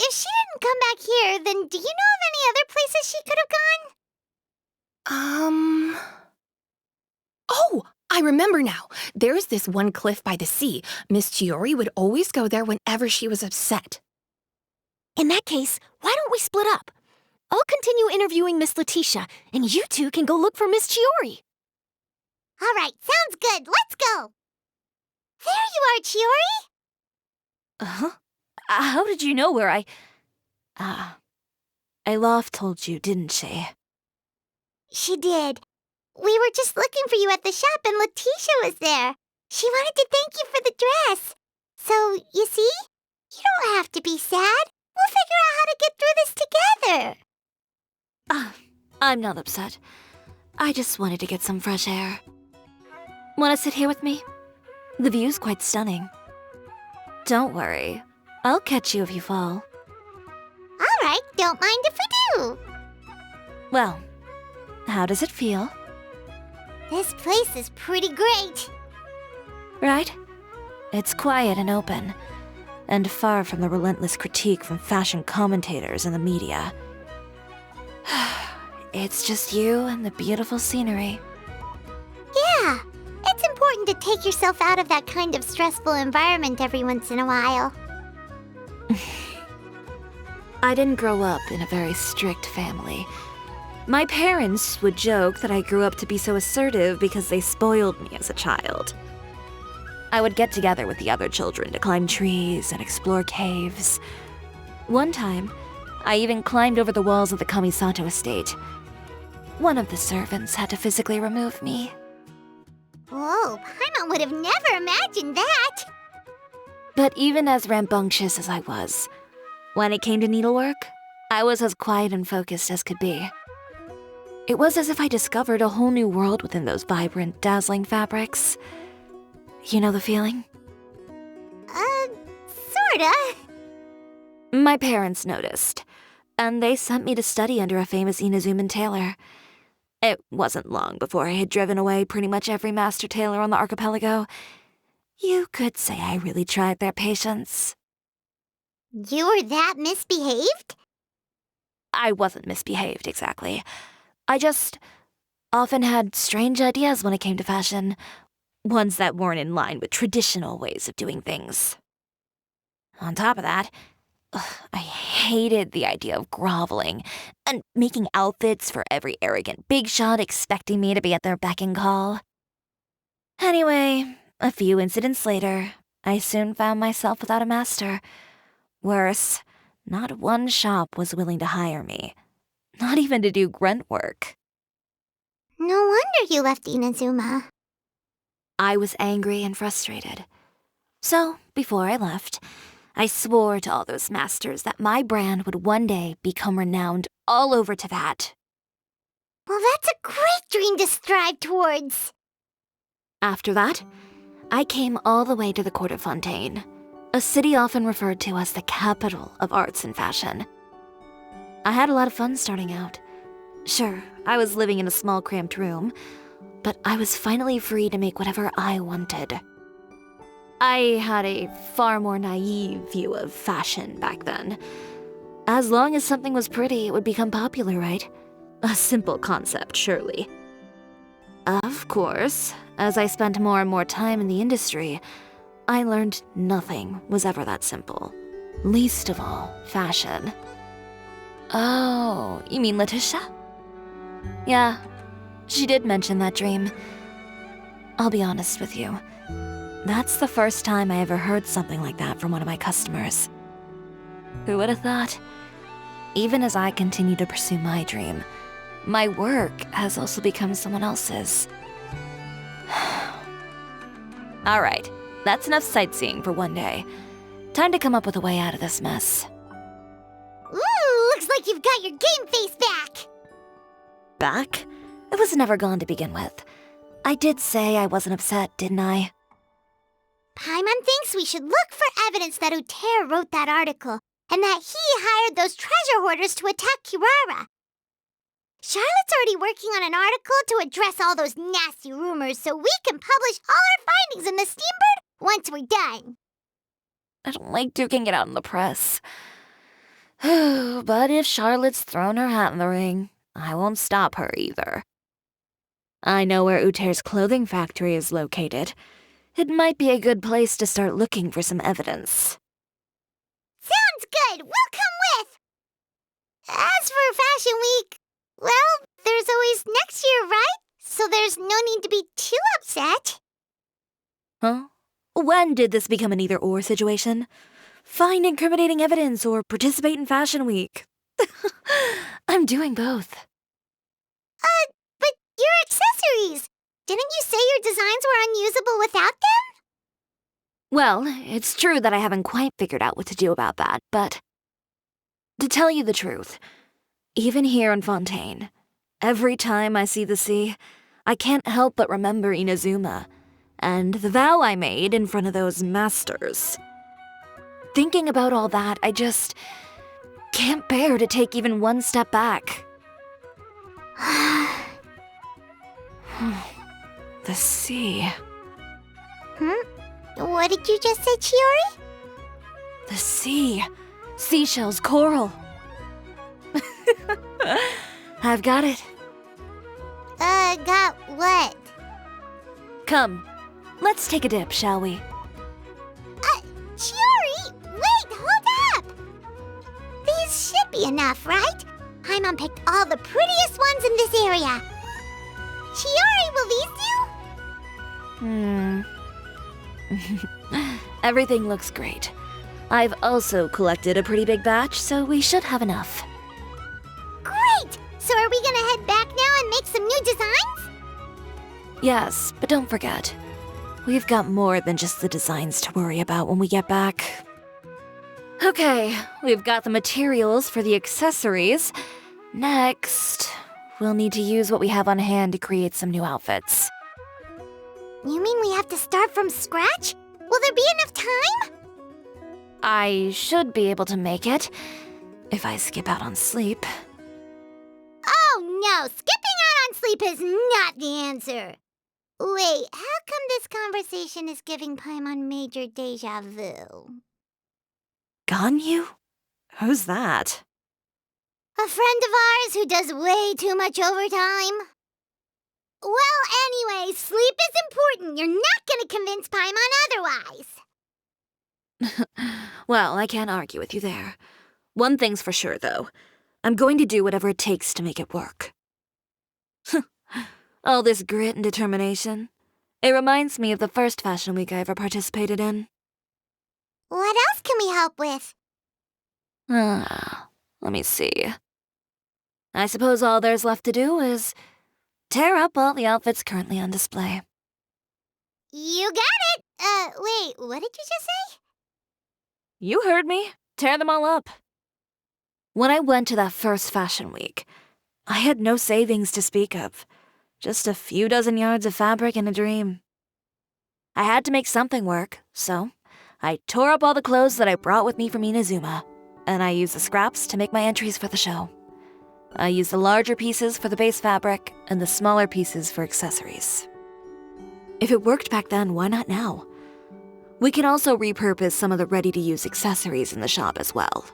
If she didn't come back here, then do you know of any other places she could have gone? Oh, I remember now. There's this one cliff by the sea. Miss Chiori would always go there whenever she was upset. In that case, why don't we split up? I'll continue interviewing Miss Letitia, and you two can go look for Miss Chiori. All right, sounds good. Let's go. There you are, Chiori. Uh-huh. How did you know where Olaf told you, didn't she? She did. We were just looking for you at the shop and Letitia was there. She wanted to thank you for the dress. So, you see? You don't have to be sad. We'll figure out how to get through this together. I'm not upset. I just wanted to get some fresh air. Want to sit here with me? The view's quite stunning. Don't worry. I'll catch you if you fall. All right, don't mind if we do. Well, how does it feel? This place is pretty great. Right? It's quiet and open, and far from the relentless critique from fashion commentators and the media. It's just you and the beautiful scenery. Yeah, it's important to take yourself out of that kind of stressful environment every once in a while. I didn't grow up in a very strict family. My parents would joke that I grew up to be so assertive because they spoiled me as a child. I would get together with the other children to climb trees and explore caves. One time, I even climbed over the walls of the Kamisato estate. One of the servants had to physically remove me. Whoa, Paimon would have never imagined that. But even as rambunctious as I was, when it came to needlework, I was as quiet and focused as could be. It was as if I discovered a whole new world within those vibrant, dazzling fabrics. You know the feeling? Sorta. My parents noticed, and they sent me to study under a famous Inazuman tailor. It wasn't long before I had driven away pretty much every master tailor on the archipelago. You could say I really tried their patience. You were that misbehaved? I wasn't misbehaved, exactly. I just often had strange ideas when it came to fashion. Ones that weren't in line with traditional ways of doing things. On top of that, I hated the idea of groveling and making outfits for every arrogant big shot expecting me to be at their beck and call. Anyway, a few incidents later, I soon found myself without a master. Worse, not one shop was willing to hire me. Not even to do grunt work. No wonder you left Inazuma. I was angry and frustrated. So, before I left, I swore to all those masters that my brand would one day become renowned all over Teyvat. Well, that's a great dream to strive towards. After that, I came all the way to the court of Fontaine. a city often referred to as the capital of arts and fashion. I had a lot of fun starting out. Sure, I was living in a small cramped room, but I was finally free to make whatever I wanted. I had a far more naive view of fashion back then. As long as something was pretty, it would become popular, right? A simple concept, surely. Of course, as I spent more and more time in the industry, I learned nothing was ever that simple. Least of all, fashion. Oh, you mean Letitia? Yeah, she did mention that dream. I'll be honest with you. That's the first time I ever heard something like that from one of my customers. Who would have thought? Even as I continue to pursue my dream, my work has also become someone else's. Alright, that's enough sightseeing for one day. Time to come up with a way out of this mess. Ooh, looks like you've got your game face back! Back? It was never gone to begin with. I did say I wasn't upset, didn't I? Paimon thinks we should look for evidence that Uter wrote that article, and that he hired those treasure hoarders to attack Kirara. Charlotte's already working on an article to address all those nasty rumors so we can publish all our findings in the Steambird once we're done. I don't like duking it out in the press. But if Charlotte's thrown her hat in the ring, I won't stop her either. I know where Uter's clothing factory is located. It might be a good place to start looking for some evidence. Sounds good! We'll come with! As for Fashion Week, well, there's always next year, right? So there's no need to be too upset. Huh? When did this become an either-or situation? Find incriminating evidence or participate in Fashion Week. I'm doing both. But your accessories! Didn't you say your designs were unusable without them? Well, it's true that I haven't quite figured out what to do about that, but to tell you the truth, even here in Fontaine, every time I see the sea, I can't help but remember Inazuma and the vow I made in front of those masters. Thinking about all that, I just can't bear to take even one step back. The sea. What did you just say, Chiori? The sea. Seashells, coral. I've got it. Got what? Come, let's take a dip, shall we? Chiori! Wait, hold up! These should be enough, right? Paimon picked all the prettiest ones in this area. Chiori, will these do? Everything looks great. I've also collected a pretty big batch, so we should have enough. Great! So are we gonna head back now and make some new designs? Yes, but don't forget, we've got more than just the designs to worry about when we get back. Okay, we've got the materials for the accessories. Next, we'll need to use what we have on hand to create some new outfits. You mean we have to start from scratch? Will there be enough time? I should be able to make it, if I skip out on sleep. Oh no, skipping out on sleep is not the answer. Wait, how come this conversation is giving Paimon major deja vu? Ganyu? Who's that? A friend of ours who does way too much overtime. Well, anyway, sleep is important. You're not gonna convince Paimon otherwise. Well, I can't argue with you there. One thing's for sure, though. I'm going to do whatever it takes to make it work. All this grit and determination. It reminds me of the first Fashion Week I ever participated in. What else can we help with? Let me see. I suppose all there's left to do is tear up all the outfits currently on display. You got it! Wait, what did you just say? You heard me. Tear them all up. When I went to that first Fashion Week, I had no savings to speak of. Just a few dozen yards of fabric and a dream. I had to make something work, so I tore up all the clothes that I brought with me from Inazuma, and I used the scraps to make my entries for the show. I used the larger pieces for the base fabric and the smaller pieces for accessories. If it worked back then, why not now? We can also repurpose some of the ready-to-use accessories in the shop as well.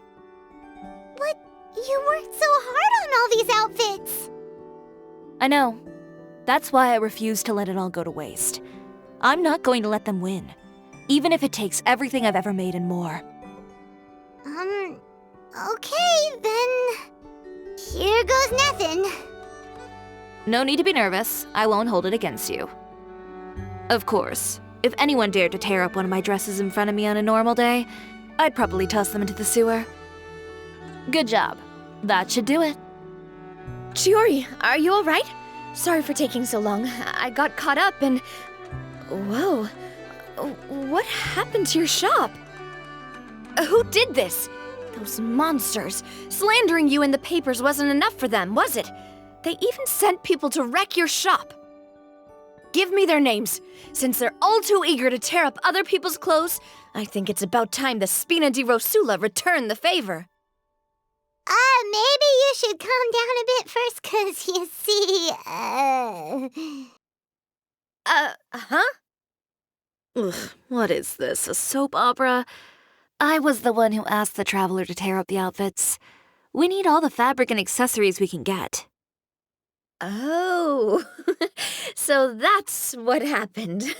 But you worked so hard on all these outfits! I know. That's why I refuse to let it all go to waste. I'm not going to let them win, even if it takes everything I've ever made and more. Okay, then... Here goes nothing. No need to be nervous. I won't hold it against you. Of course, if anyone dared to tear up one of my dresses in front of me on a normal day, I'd probably toss them into the sewer. Good job. That should do it. Chiori, are you alright? Sorry for taking so long. I got caught up and... Whoa. What happened to your shop? Who did this? Those monsters. Slandering you in the papers wasn't enough for them, was it? They even sent people to wreck your shop. Give me their names. Since they're all too eager to tear up other people's clothes, I think it's about time the Spina di Rosula return the favor. Maybe you should calm down a bit first, 'cause you see, Ugh, what is this, a soap opera? I was the one who asked the traveler to tear up the outfits. We need all the fabric and accessories we can get. Oh, so that's what happened.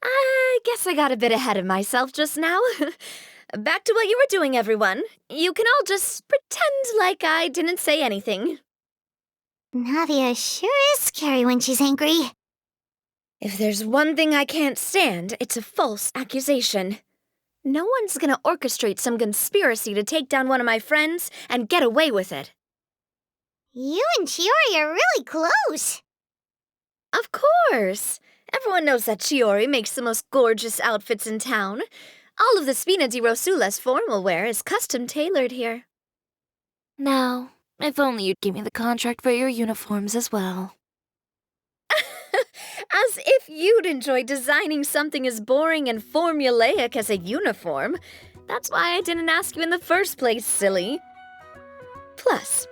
I guess I got a bit ahead of myself just now. Back to what you were doing, everyone. You can all just pretend like I didn't say anything. Navia sure is scary when she's angry. If there's one thing I can't stand, it's a false accusation. No one's gonna orchestrate some conspiracy to take down one of my friends and get away with it. You and Chiori are really close. Of course. Everyone knows that Chiori makes the most gorgeous outfits in town. All of the Spina di Rosula's formal wear is custom-tailored here. Now, if only you'd give me the contract for your uniforms as well. As if you'd enjoy designing something as boring and formulaic as a uniform. That's why I didn't ask you in the first place, silly. Plus,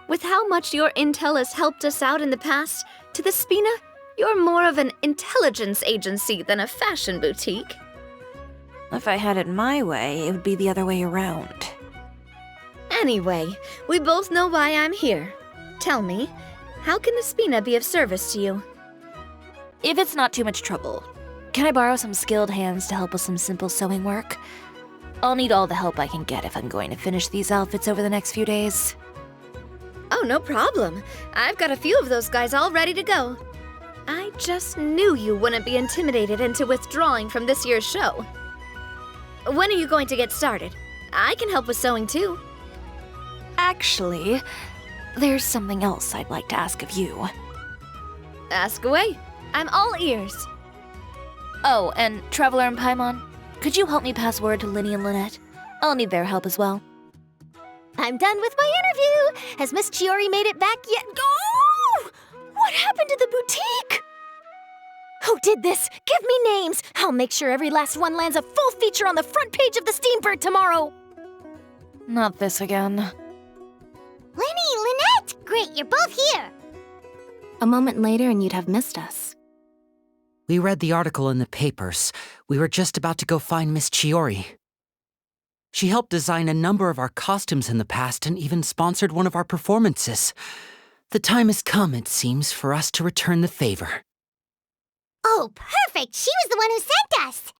with how much your intel has helped us out in the past, to the Spina, you're more of an intelligence agency than a fashion boutique. If I had it my way, it would be the other way around. Anyway, we both know why I'm here. Tell me, how can the Spina be of service to you? If it's not too much trouble, can I borrow some skilled hands to help with some simple sewing work? I'll need all the help I can get if I'm going to finish these outfits over the next few days. Oh, no problem. I've got a few of those guys all ready to go. I just knew you wouldn't be intimidated into withdrawing from this year's show. When are you going to get started? I can help with sewing too. Actually, there's something else I'd like to ask of you. Ask away. I'm all ears. Oh, and Traveler and Paimon, could you help me pass word to Linny and Lynette? I'll need their help as well. I'm done with my interview. Has Miss Chiori made it back yet? Oh! What happened to the boutique? Who did this? Give me names. I'll make sure every last one lands a full feature on the front page of the Steambird tomorrow. Not this again. Linny, Lynette! Great, you're both here. A moment later and you'd have missed us. We read the article in the papers. We were just about to go find Miss Chiori. She helped design a number of our costumes in the past and even sponsored one of our performances. The time has come, it seems, for us to return the favor. Oh, perfect! She was the one who sent us!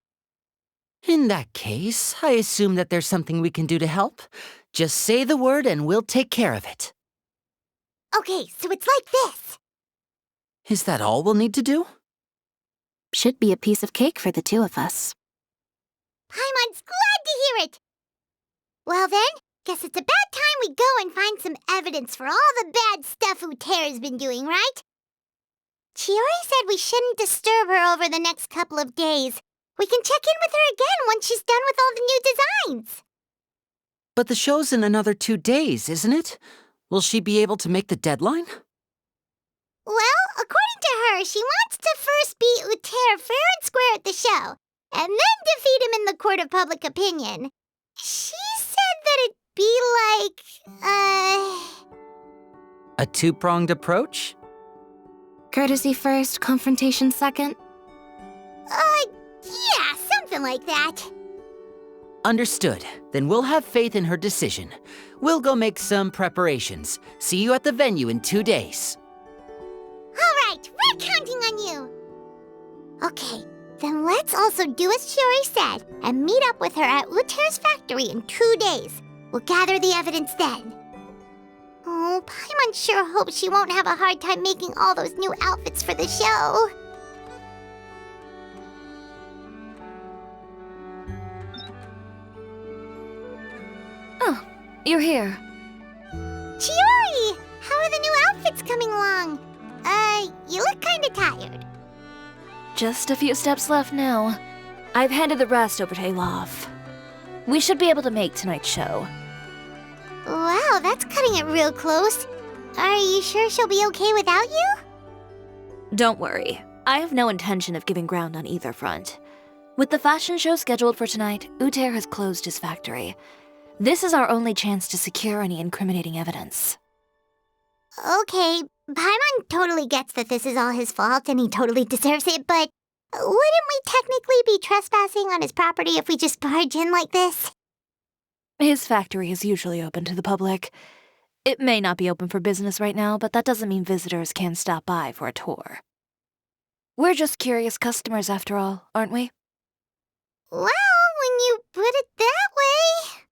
In that case, I assume that there's something we can do to help. Just say the word and we'll take care of it. Okay, so it's like this. Is that all we'll need to do? Should be a piece of cake for the two of us. Paimon's glad to hear it! Well then, guess it's about time we go and find some evidence for all the bad stuff Uterra's been doing, right? Chiori said we shouldn't disturb her over the next couple of days. We can check in with her again once she's done with all the new designs. But the show's in another 2 days, isn't it? Will she be able to make the deadline? Well, according to her, she wants to first beat Uterra fair and square at the show. and then defeat him in the court of public opinion. She said that it'd be like, A two-pronged approach? Courtesy first, confrontation second? Yeah, something like that. Understood. Then we'll have faith in her decision. We'll go make some preparations. See you at the venue in 2 days. All right, we're counting on you. Okay, then let's also do as Chiori said and meet up with her at Uter's factory in 2 days. We'll gather the evidence then. Oh, Paimon sure hopes she won't have a hard time making all those new outfits for the show. Oh, you're here. Chiori! How are the new outfits coming along? You look kinda tired. Just a few steps left now. I've handed the rest over to Alof. We should be able to make tonight's show. Wow, that's cutting it real close. Are you sure she'll be okay without you? Don't worry. I have no intention of giving ground on either front. With the fashion show scheduled for tonight, Uter has closed his factory. This is our only chance to secure any incriminating evidence. Okay, Paimon totally gets that this is all his fault and he totally deserves it, but wouldn't we technically be trespassing on his property if we just barge in like this? His factory is usually open to the public. It may not be open for business right now, but that doesn't mean visitors can't stop by for a tour. We're just curious customers after all, aren't we? Well, when you put it that way...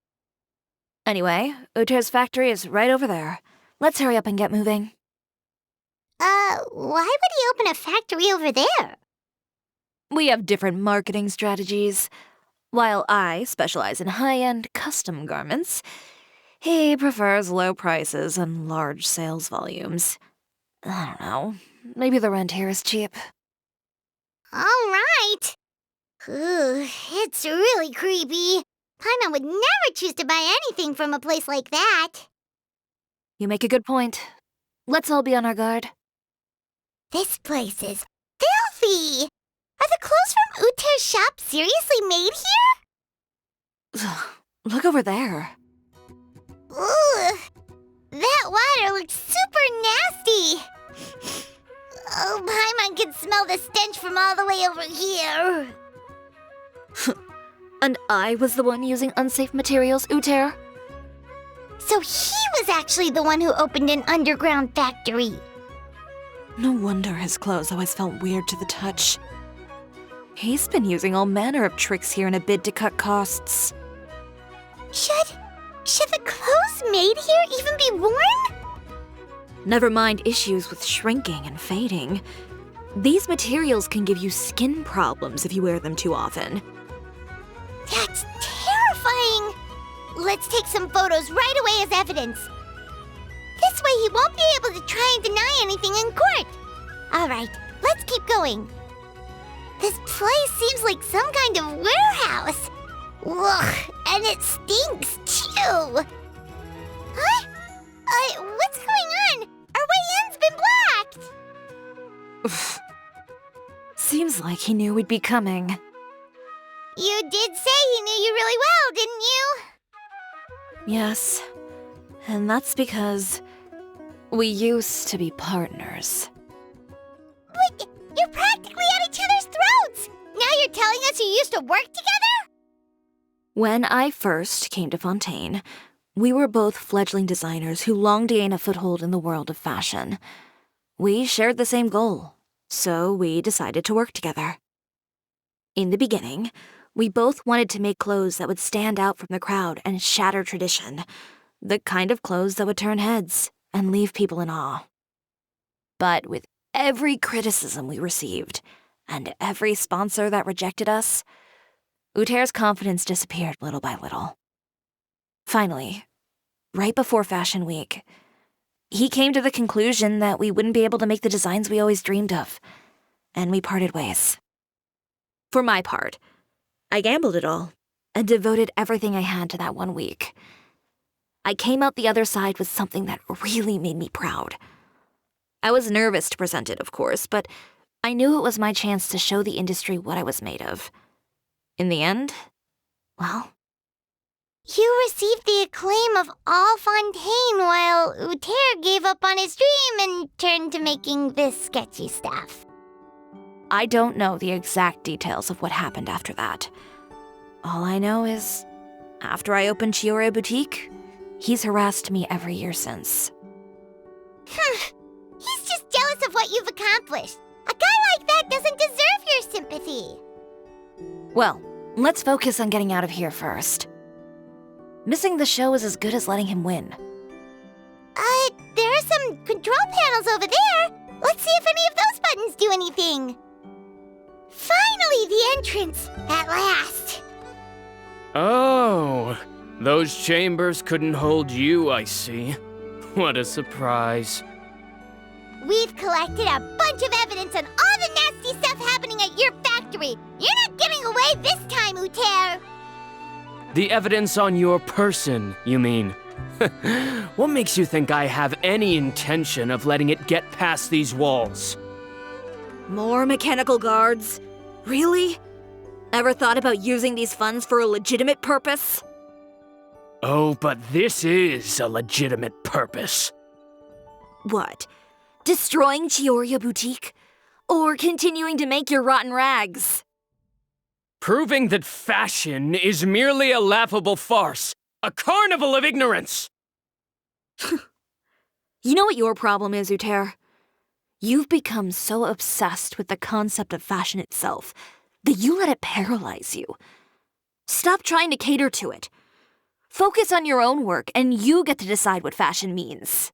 Anyway, Uter's factory is right over there. Let's hurry up and get moving. Why would he open a factory over there? We have different marketing strategies. While I specialize in high-end custom garments, he prefers low prices and large sales volumes. I don't know. Maybe the rent here is cheap. All right. Ugh, it's really creepy. Paimon would never choose to buy anything from a place like that. You make a good point. Let's all be on our guard. This place is filthy! Are the clothes from Uter's shop seriously made here? Look over there. Ugh! That water looks super nasty! Oh, Paimon can smell the stench from all the way over here. And I was the one using unsafe materials, Uter? So he was actually the one who opened an underground factory. No wonder his clothes always felt weird to the touch. He's been using all manner of tricks here in a bid to cut costs. Should the clothes made here even be worn? Never mind issues with shrinking and fading. These materials can give you skin problems if you wear them too often. That's terrifying! Let's take some photos right away as evidence. This way he won't be able to try and deny anything in court. All right, let's keep going. This place seems like some kind of warehouse. Ugh, and it stinks too. Huh? What's going on? Our way in's been blocked. Seems like he knew we'd be coming. You did say he knew you really well, didn't you? Yes, and that's because we used to be partners. But you're practically at each other's throats! Now you're telling us you used to work together? When I first came to Fontaine, we were both fledgling designers who longed to gain a foothold in the world of fashion. We shared the same goal, so we decided to work together. In the beginning, we both wanted to make clothes that would stand out from the crowd and shatter tradition. The kind of clothes that would turn heads and leave people in awe. But with every criticism we received, and every sponsor that rejected us, Uter's confidence disappeared little by little. Finally, right before Fashion Week, he came to the conclusion that we wouldn't be able to make the designs we always dreamed of, and we parted ways. For my part, I gambled it all and devoted everything I had to that 1 week. I came out the other side with something that really made me proud. I was nervous to present it, of course, but I knew it was my chance to show the industry what I was made of. In the end, well, You received the acclaim of all Fontaine while Uter gave up on his dream and turned to making this sketchy stuff. I don't know the exact details of what happened after that. All I know is, after I opened Cisoria Boutique, he's harassed me every year since. He's just jealous of what you've accomplished. A guy like that doesn't deserve your sympathy. Well, let's focus on getting out of here first. Missing the show is as good as letting him win. There are some control panels over there. Let's see if any of those buttons do anything. Finally, the entrance, at last. Oh, those chambers couldn't hold you, I see. What a surprise. We've collected a bunch of evidence on all the nasty stuff happening at your factory. You're not getting away this time, Uter. The evidence on your person, you mean? What makes you think I have any intention of letting it get past these walls? More mechanical guards? Really? Ever thought about using these funds for a legitimate purpose? Oh, but this is a legitimate purpose. What? Destroying Cisoria Boutique? Or continuing to make your rotten rags? Proving that fashion is merely a laughable farce. A carnival of ignorance! You know what your problem is, Uter? You've become so obsessed with the concept of fashion itself that you let it paralyze you. Stop trying to cater to it. Focus on your own work, and you get to decide what fashion means.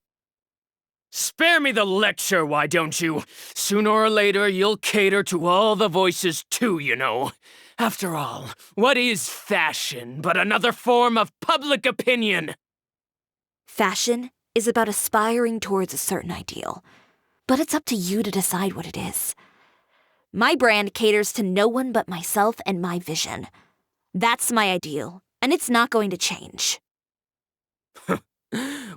Spare me the lecture, why don't you? Sooner or later, you'll cater to all the voices too, you know. After all, what is fashion but another form of public opinion? Fashion is about aspiring towards a certain ideal, but it's up to you to decide what it is. My brand caters to no one but myself and my vision. That's my ideal, and it's not going to change.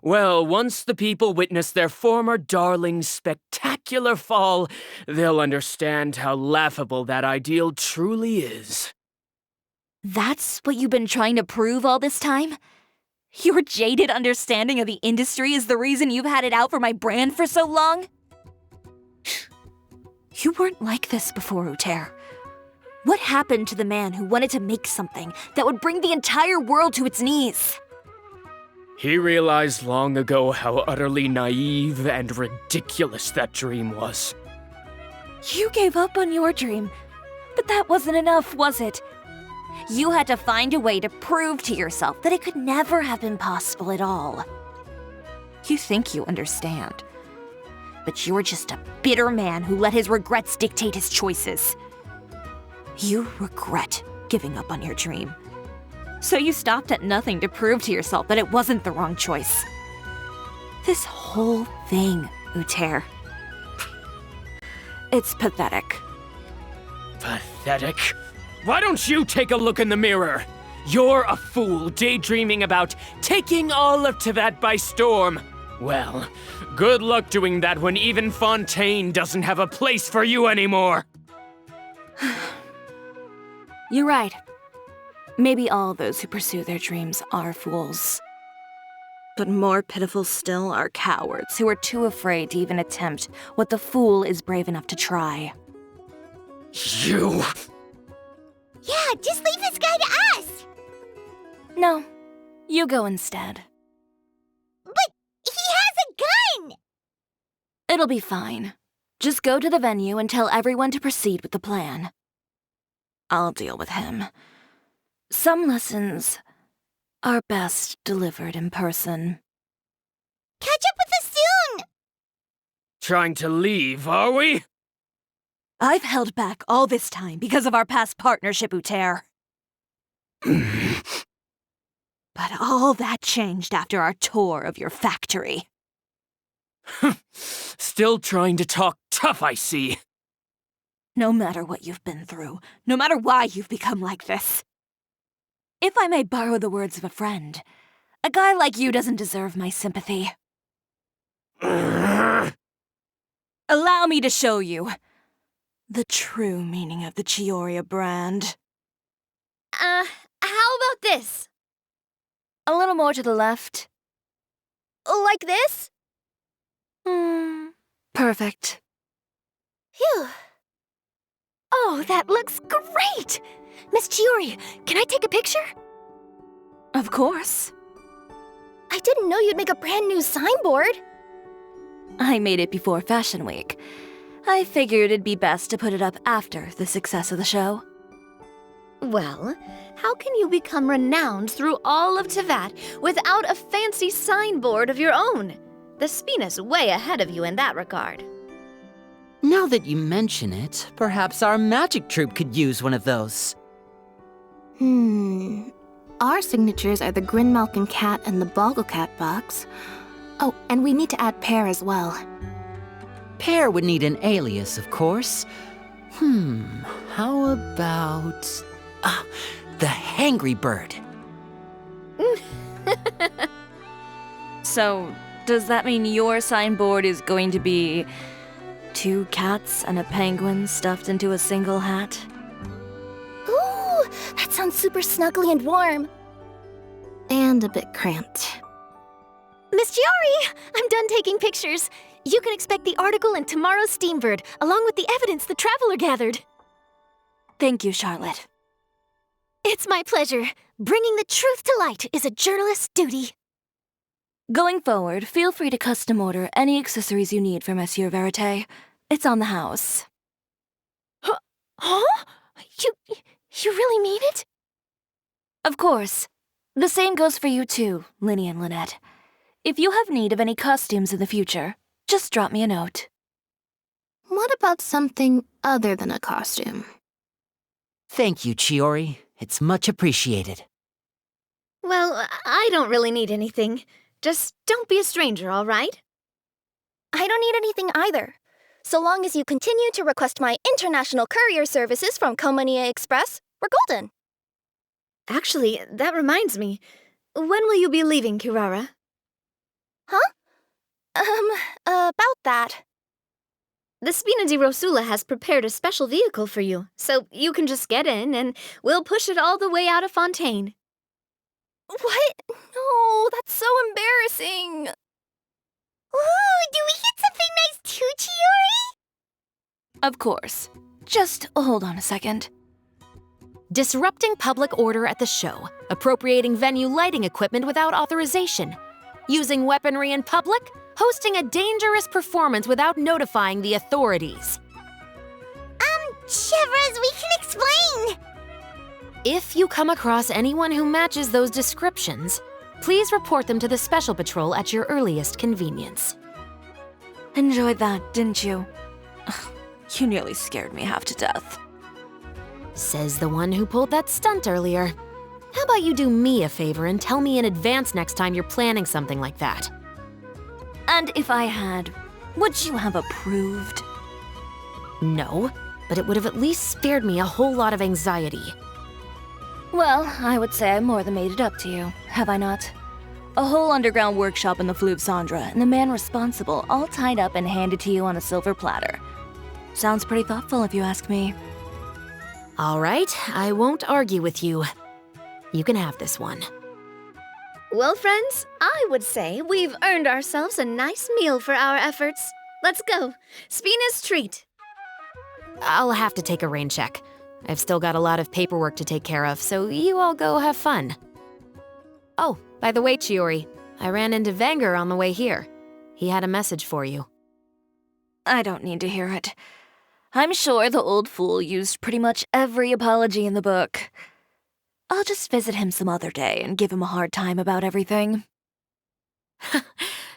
Well, once the people witness their former darling's spectacular fall, they'll understand how laughable that ideal truly is. That's what you've been trying to prove all this time? Your jaded understanding of the industry is the reason you've had it out for my brand for so long? You weren't like this before, Uter. What happened to the man who wanted to make something that would bring the entire world to its knees? He realized long ago how utterly naive and ridiculous that dream was. You gave up on your dream, but that wasn't enough, was it? You had to find a way to prove to yourself that it could never have been possible at all. You think you understand, but you're just a bitter man who let his regrets dictate his choices. You regret giving up on your dream. So you stopped at nothing to prove to yourself that it wasn't the wrong choice. This whole thing, Uter. It's pathetic. Pathetic? Why don't you take a look in the mirror? You're a fool daydreaming about taking all of Tibet by storm. Well, good luck doing that when even Fontaine doesn't have a place for you anymore. You're right. Maybe all those who pursue their dreams are fools. But more pitiful still are cowards who are too afraid to even attempt what the fool is brave enough to try. You... Yeah, just leave this guy to us. No, you go instead. But he has a gun. It'll be fine. Just go to the venue and tell everyone to proceed with the plan. I'll deal with him. Some lessons are best delivered in person. Catch up with us soon. Trying to leave, are we? I've held back all this time because of our past partnership, Uter. But all that changed after our tour of your factory. Still trying to talk tough, I see. No matter what you've been through, no matter why you've become like this. If I may borrow the words of a friend, a guy like you doesn't deserve my sympathy. Allow me to show you the true meaning of the Cisoria brand. How about this? A little more to the left. Like this? Perfect. Phew. Oh, that looks great! Miss Chiori, can I take a picture? Of course. I didn't know you'd make a brand new signboard. I made it before Fashion Week. I figured it'd be best to put it up after the success of the show. Well, how can you become renowned through all of Tevat without a fancy signboard of your own? The Spina's way ahead of you in that regard. Now that you mention it, perhaps our magic troupe could use one of those. Our signatures are the Grinmalkin Cat and the Bogglecat box. Oh, and we need to add Pear as well. Pear would need an alias, of course. How about... the Hangry Bird. So, does that mean your signboard is going to be 2 cats and a penguin stuffed into a single hat? Ooh, that sounds super snuggly and warm. And a bit cramped. Miss Ciori, I'm done taking pictures. You can expect the article in tomorrow's Steambird, along with the evidence the Traveler gathered. Thank you, Charlotte. It's my pleasure. Bringing the truth to light is a journalist's duty. Going forward, feel free to custom order any accessories you need for Monsieur Verite. It's on the house. Huh? You really mean it? Of course. The same goes for you too, Linny and Lynette. If you have need of any costumes in the future, just drop me a note. What about something other than a costume? Thank you, Chiori. It's much appreciated. Well, I don't really need anything. Just don't be a stranger, all right? I don't need anything either. So long as you continue to request my international courier services from Komania Express, we're golden. Actually, that reminds me. When will you be leaving, Kirara? About that. The Spina di Rosula has prepared a special vehicle for you, so you can just get in and we'll push it all the way out of Fontaine. What? No, that's so embarrassing. Ooh, do we get something nice too, Chiori? Of course. Just hold on a second. Disrupting public order at the show, appropriating venue lighting equipment without authorization, using weaponry in public, hosting a dangerous performance without notifying the authorities. Chevras, we can explain. If you come across anyone who matches those descriptions, please report them to the Special Patrol at your earliest convenience. Enjoyed that, didn't you? Ugh, you nearly scared me half to death. Says the one who pulled that stunt earlier. How about you do me a favor and tell me in advance next time you're planning something like that? And if I had, would you have approved? No, but it would have at least spared me a whole lot of anxiety. Well, I would say I more than made it up to you, have I not? A whole underground workshop in the Fleuve Cendra, and the man responsible all tied up and handed to you on a silver platter. Sounds pretty thoughtful if you ask me. All right, I won't argue with you. You can have this one. Well, friends, I would say we've earned ourselves a nice meal for our efforts. Let's go. Spina's treat. I'll have to take a rain check. I've still got a lot of paperwork to take care of, so you all go have fun. Oh, by the way, Chiori, I ran into Venger on the way here. He had a message for you. I don't need to hear it. I'm sure the old fool used pretty much every apology in the book. I'll just visit him some other day and give him a hard time about everything.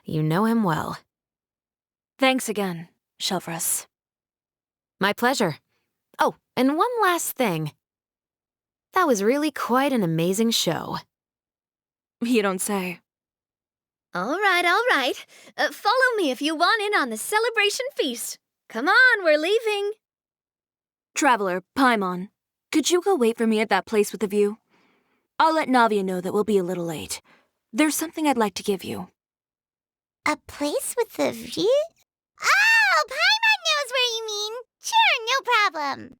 You know him well. Thanks again, Chevras. My pleasure. Oh, and one last thing. That was really quite an amazing show. You don't say. All right, all right. Follow me if you want in on the celebration feast. Come on, we're leaving. Traveler, Paimon, could you go wait for me at that place with the view? I'll let Navia know that we'll be a little late. There's something I'd like to give you. A place with a view? Oh, Paimon knows where you mean. Sure, no problem.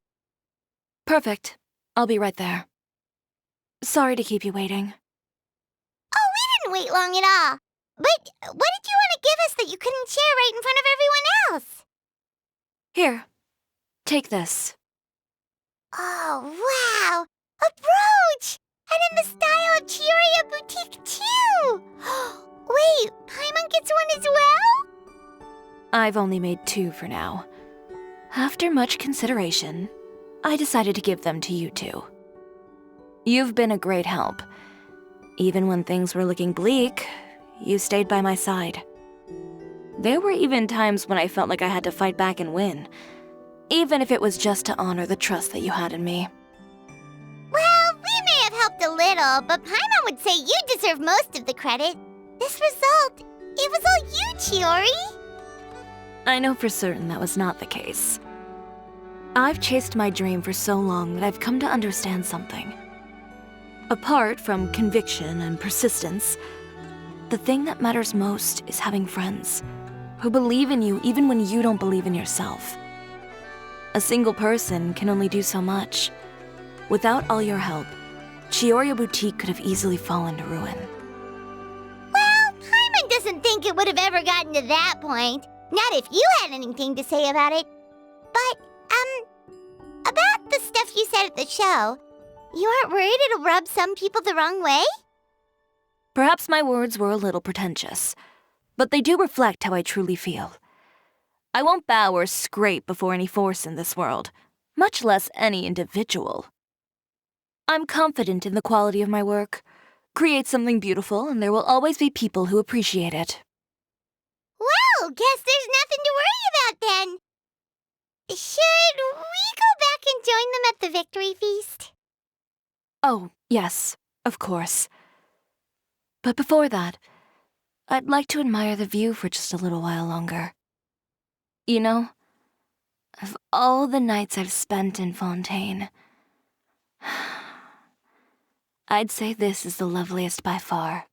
Perfect. I'll be right there. Sorry to keep you waiting. Oh, we didn't wait long at all. But what did you want to give us that you couldn't share right in front of everyone else? Here, take this. Oh, wow! A brooch! And in the style of Chiori Boutique, too! Wait, Paimon gets one as well? I've only made 2 for now. After much consideration, I decided to give them to you two. You've been a great help. Even when things were looking bleak, you stayed by my side. There were even times when I felt like I had to fight back and win, even if it was just to honor the trust that you had in me. Well, we may have helped a little, but Paimon would say you deserve most of the credit. This result, it was all you, Chiori. I know for certain that was not the case. I've chased my dream for so long that I've come to understand something. Apart from conviction and persistence, the thing that matters most is having friends who believe in you even when you don't believe in yourself. A single person can only do so much. Without all your help, Chiori Boutique could have easily fallen to ruin. Well, Paimon doesn't think it would have ever gotten to that point. Not if you had anything to say about it. But, about the stuff you said at the show, you aren't worried it'll rub some people the wrong way? Perhaps my words were a little pretentious, but they do reflect how I truly feel. I won't bow or scrape before any force in this world, much less any individual. I'm confident in the quality of my work. Create something beautiful, and there will always be people who appreciate it. Well, guess there's nothing to worry about then. Should we go back and join them at the victory feast? Oh, yes, of course. But before that, I'd like to admire the view for just a little while longer. You know, of all the nights I've spent in Fontaine, I'd say this is the loveliest by far.